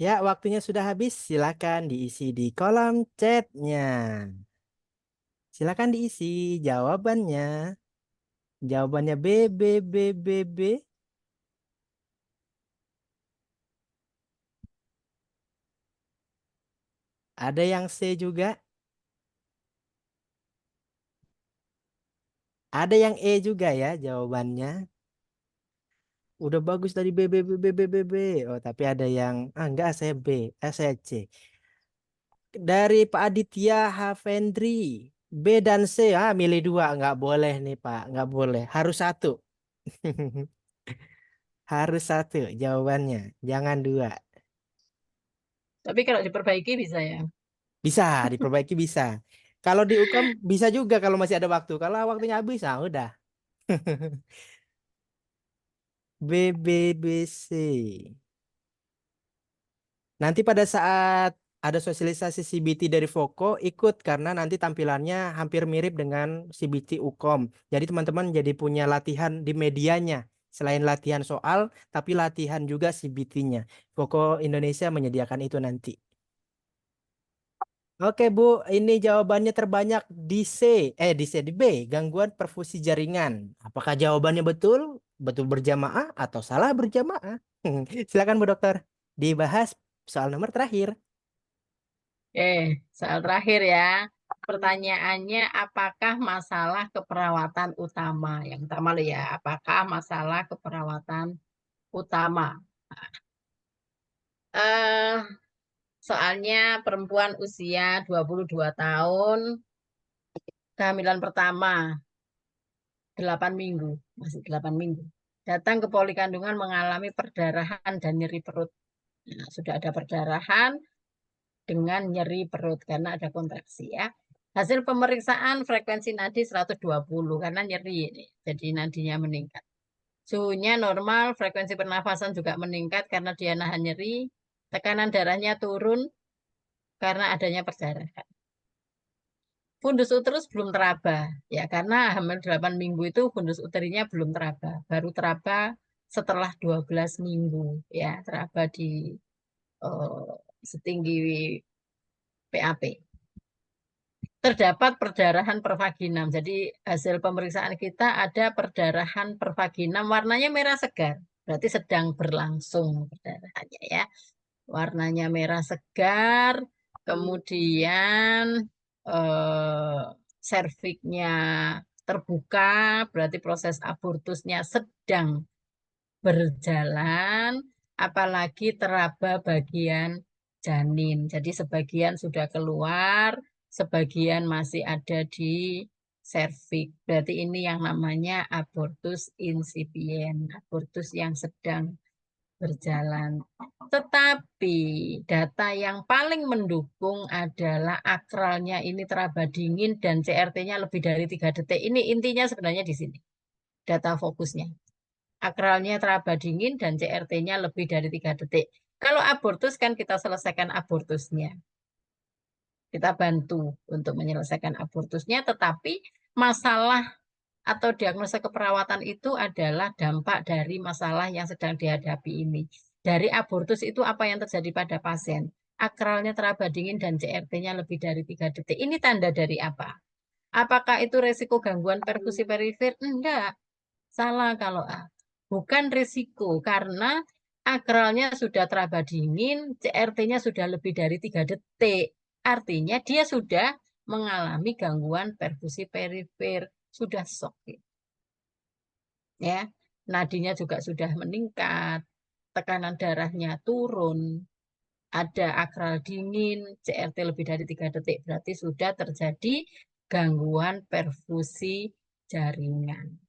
Ya, waktunya sudah habis. Silakan diisi di kolom chatnya. Silakan diisi jawabannya. Jawabannya B, B, B, B, B. Ada yang C juga. Ada yang E juga ya jawabannya. Udah bagus dari B, B, B, B, B, B, B. Oh, tapi ada yang, enggak, saya B. Saya C. Dari Pak Aditya Havendri. B dan C. Milih dua. Nggak boleh nih Pak. Nggak boleh. Harus satu. Harus satu jawabannya. Jangan dua. Tapi kalau diperbaiki bisa ya. Bisa, diperbaiki bisa. Kalau di UKM bisa juga kalau masih ada waktu. Kalau waktunya habis, udah. B, B, B, C. Nanti pada saat ada sosialisasi CBT dari Voko, ikut karena nanti tampilannya hampir mirip dengan CBT UKOM. Jadi teman-teman jadi punya latihan di medianya. Selain latihan soal, tapi latihan juga CBT-nya. Voko Indonesia menyediakan itu nanti. Oke Bu, ini jawabannya terbanyak di C. Di B, gangguan perfusi jaringan. Apakah jawabannya betul? Betul berjamaah atau salah berjamaah? Silakan Bu Dokter, dibahas soal nomor terakhir. Soal terakhir ya. Pertanyaannya, apakah masalah keperawatan utama? Yang utama loh ya, apakah masalah keperawatan utama? Eh, Soalnya perempuan usia 22 tahun, kehamilan pertama 8 minggu, masih 8 minggu. Datang ke poli kandungan mengalami perdarahan dan nyeri perut. Nah, sudah ada perdarahan dengan nyeri perut karena ada kontraksi ya. Hasil pemeriksaan frekuensi nadi 120 karena nyeri ini. Jadi nadinya meningkat. Suhunya normal, frekuensi pernafasan juga meningkat karena dia nahan nyeri. Tekanan darahnya turun karena adanya perdarahan. Fundus uterus belum teraba, ya karena hamil 8 minggu itu fundus uterinya belum teraba, baru teraba setelah 12 minggu ya teraba di setinggi PAP. Terdapat perdarahan pervaginam. Jadi hasil pemeriksaan kita ada perdarahan pervaginam warnanya merah segar. Berarti sedang berlangsung perdarahannya ya. Warnanya merah segar, kemudian serviknya terbuka, berarti proses abortusnya sedang berjalan, apalagi teraba bagian janin. Jadi sebagian sudah keluar, sebagian masih ada di serviks. Berarti ini yang namanya abortus insipient, abortus yang sedang berjalan. Tetapi data yang paling mendukung adalah akralnya ini teraba dingin dan CRT-nya lebih dari 3 detik. Ini intinya sebenarnya di sini, data fokusnya. Akralnya teraba dingin dan CRT-nya lebih dari 3 detik. Kalau abortus kan kita selesaikan abortusnya. Kita bantu untuk menyelesaikan abortusnya, tetapi masalah atau diagnosa keperawatan itu adalah dampak dari masalah yang sedang dihadapi ini. Dari abortus itu apa yang terjadi pada pasien? Akralnya teraba dingin dan CRT-nya lebih dari 3 detik. Ini tanda dari apa? Apakah itu resiko gangguan perfusi perifer? Enggak. Salah kalau A. Bukan risiko, karena akralnya sudah teraba dingin, CRT-nya sudah lebih dari 3 detik. Artinya dia sudah mengalami gangguan perfusi perifer, sudah shock. Ya, nadinya juga sudah meningkat, tekanan darahnya turun, ada akral dingin, CRT lebih dari 3 detik, berarti sudah terjadi gangguan perfusi jaringan.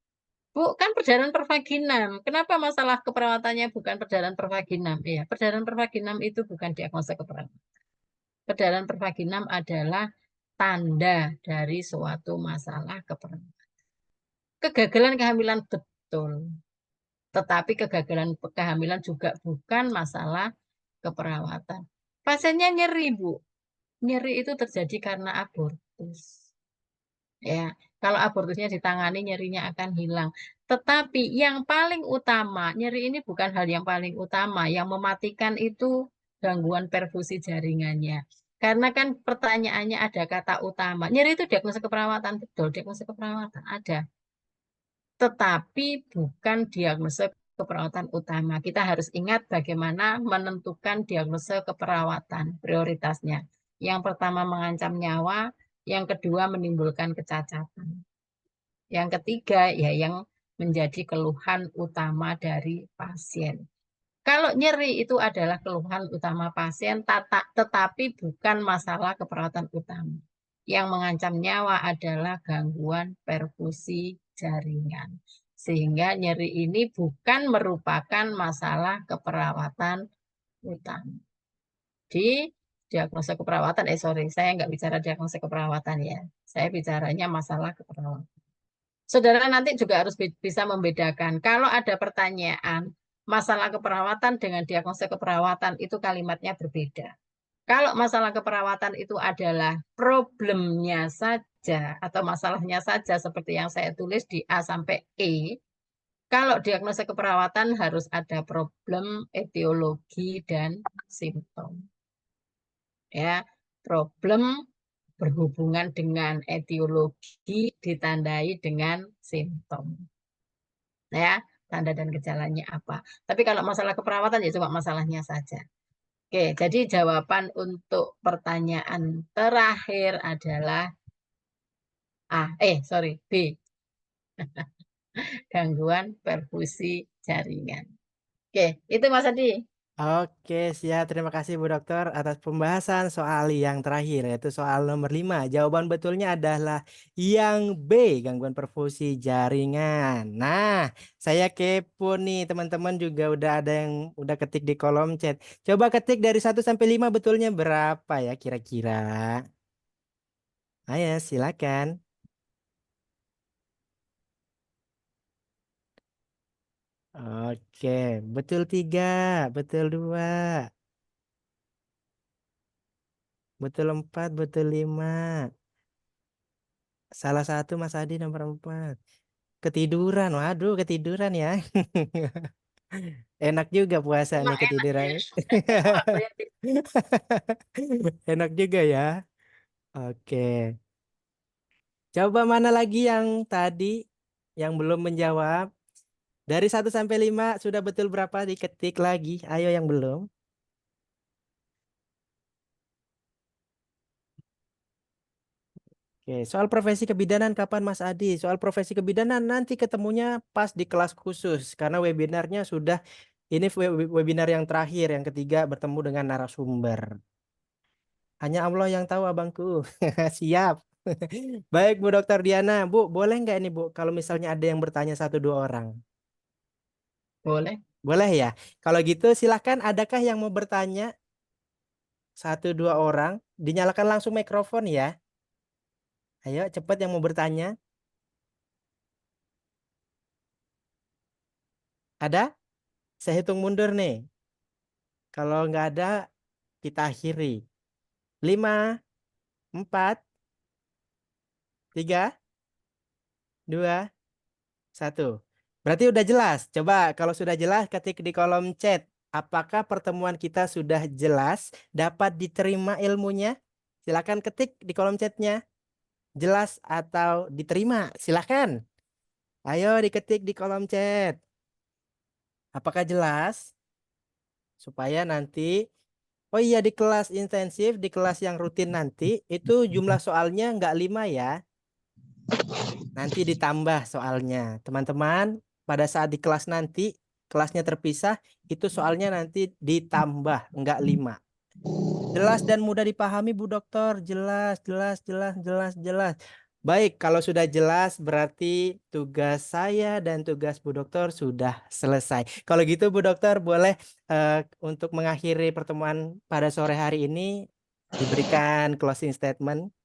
Bu, kan perdarahan pervaginam. Kenapa masalah keperawatannya bukan perdarahan pervaginam? Ya, perdarahan pervaginam itu bukan diagnosa keperawatan. Perdarahan pervaginam adalah tanda dari suatu masalah keperawatan. Kegagalan kehamilan betul. Tetapi kegagalan kehamilan juga bukan masalah keperawatan. Pasiennya nyeri, Bu. Nyeri itu terjadi karena abortus. Ya, kalau abortusnya ditangani nyerinya akan hilang. Tetapi yang paling utama, nyeri ini bukan hal yang paling utama. Yang mematikan itu gangguan perfusi jaringannya. Karena kan pertanyaannya ada kata utama. Nyeri itu diagnosa keperawatan, betul. Diagnosa keperawatan ada. Tetapi bukan diagnosa keperawatan utama. Kita harus ingat bagaimana menentukan diagnosa keperawatan, prioritasnya. Yang pertama mengancam nyawa, yang kedua menimbulkan kecacatan. Yang ketiga ya yang menjadi keluhan utama dari pasien. Kalau nyeri itu adalah keluhan utama pasien, tetapi bukan masalah keperawatan utama. Yang mengancam nyawa adalah gangguan perfusi jaringan. Sehingga nyeri ini bukan merupakan masalah keperawatan utama. Di diagnosa keperawatan, saya nggak bicara diagnosa keperawatan ya. Saya bicaranya masalah keperawatan. Saudara nanti juga harus bisa membedakan. Kalau ada pertanyaan, masalah keperawatan dengan diagnosa keperawatan itu kalimatnya berbeda. Kalau masalah keperawatan itu adalah problemnya saja atau masalahnya saja seperti yang saya tulis di A sampai E. Kalau diagnosa keperawatan harus ada problem, etiologi, dan simptom. Ya, problem berhubungan dengan etiologi ditandai dengan simptom. Ya, tanda dan gejalanya apa. Tapi kalau masalah keperawatan ya cuma masalahnya saja. Oke, jadi jawaban untuk pertanyaan terakhir adalah B. Gangguan perfusi jaringan. Oke, itu Mas Adi. Oke, siap. Terima kasih Bu Dokter atas pembahasan soal yang terakhir, yaitu soal nomor 5. Jawaban betulnya adalah yang B, gangguan perfusi jaringan. Nah, saya kepo nih, teman-teman juga udah ada yang udah ketik di kolom chat. Coba ketik dari 1 sampai 5 betulnya berapa ya kira-kira? Ayo, silakan. Oke, betul 3, betul 2, betul 4, betul 5. Salah satu Mas Adi nomor 4. Ketiduran, waduh ketiduran ya. Enak juga puasa nih Emang enak ya. ketiduran. Emang apa yang Enak juga ya. Oke. Coba mana lagi yang tadi yang belum menjawab? Dari 1 sampai 5 sudah betul berapa diketik lagi? Ayo yang belum. Oke, soal profesi kebidanan kapan Mas Adi? Soal profesi kebidanan nanti ketemunya pas di kelas khusus karena webinarnya sudah ini webinar yang terakhir, yang ketiga bertemu dengan narasumber. Hanya Allah yang tahu abangku. Siap. Baik Bu Dokter Diana, Bu, boleh nggak ini Bu kalau misalnya ada yang bertanya 1 2 orang? boleh? Boleh ya? Kalau gitu silahkan adakah yang mau bertanya 1 2 orang? Dinyalakan langsung mikrofon ya. Ayo cepat yang mau bertanya. Ada? Saya hitung mundur nih. Kalau nggak ada, kita akhiri. 5, 4, 3, 2, 1. Berarti udah jelas. Coba kalau sudah jelas ketik di kolom chat. Apakah pertemuan kita sudah jelas? Dapat diterima ilmunya? Silakan ketik di kolom chatnya. Jelas atau diterima? Silakan. Ayo diketik di kolom chat. Apakah jelas? Supaya nanti, oh iya di kelas intensif, di kelas yang rutin nanti, itu jumlah soalnya nggak 5 ya. Nanti ditambah soalnya. Teman-teman, pada saat di kelas nanti, kelasnya terpisah, itu soalnya nanti ditambah, nggak 5. Jelas dan mudah dipahami Bu Dokter. Jelas, jelas, jelas, jelas, jelas. Baik, kalau sudah jelas berarti tugas saya dan tugas Bu Dokter sudah selesai. Kalau gitu Bu Dokter boleh untuk mengakhiri pertemuan pada sore hari ini diberikan closing statement.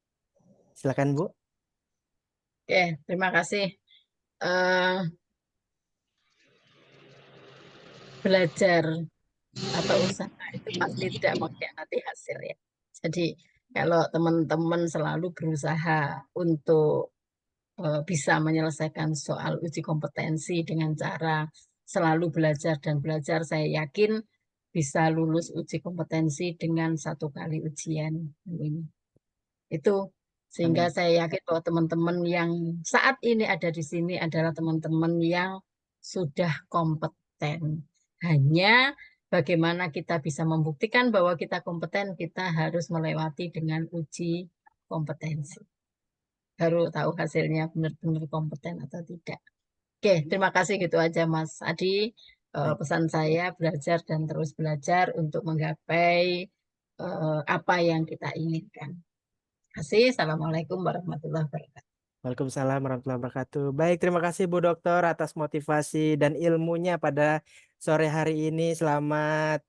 Silakan Bu. Oke, terima kasih. Eh, belajar atau usaha itu pasti tidak mengkhianati hasil ya. Jadi kalau teman-teman selalu berusaha untuk bisa menyelesaikan soal uji kompetensi dengan cara selalu belajar dan belajar, saya yakin bisa lulus uji kompetensi dengan 1 kali ujian ini. Itu sehingga Amin. saya yakin bahwa teman-teman yang saat ini ada di sini adalah teman-teman yang sudah kompeten. Hanya bagaimana kita bisa membuktikan bahwa kita kompeten, kita harus melewati dengan uji kompetensi. Baru tahu hasilnya benar-benar kompeten atau tidak. Oke, terima kasih gitu aja Mas Adi. Baik. Pesan saya belajar dan terus belajar untuk menggapai apa yang kita inginkan. Terima kasih. Assalamualaikum warahmatullahi wabarakatuh. Waalaikumsalam warahmatullahi wabarakatuh. Baik, terima kasih Bu Dokter atas motivasi dan ilmunya pada sore hari ini. Selamat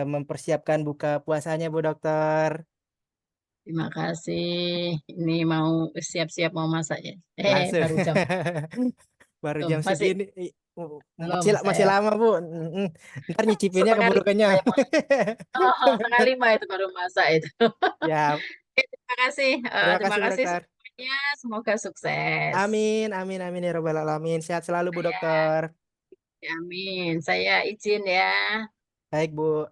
mempersiapkan buka puasanya Bu Dokter. Terima kasih. Ini mau siap-siap mau masak ya. Langsung. Baru jam. Baru Belum, jam masih segini. belum Masih saya lama Bu. Nanti nyicipinnya setengah keburu lima kenyang. saya mau. Oh, setengah lima itu baru masak itu. Ya, Oke, terima kasih. terima Terima kasih Bu kasih Dokter. semuanya. Semoga sukses. Amin, amin, amin ya robbal alamin. Sehat selalu Bu Saya, Dokter. amin. Saya izin ya. Baik Bu.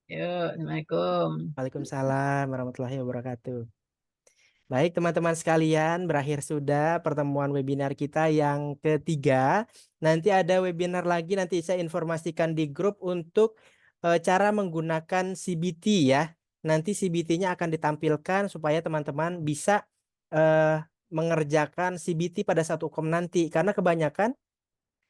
Yuk, Assalamualaikum. Waalaikumsalam warahmatullahi wabarakatuh. Baik, teman-teman sekalian, berakhir sudah pertemuan webinar kita yang ketiga. Nanti ada webinar lagi, nanti saya informasikan di grup untuk cara menggunakan CBT ya. Nanti CBT-nya akan ditampilkan supaya teman-teman bisa mengerjakan CBT pada saat UKM nanti. Karena kebanyakan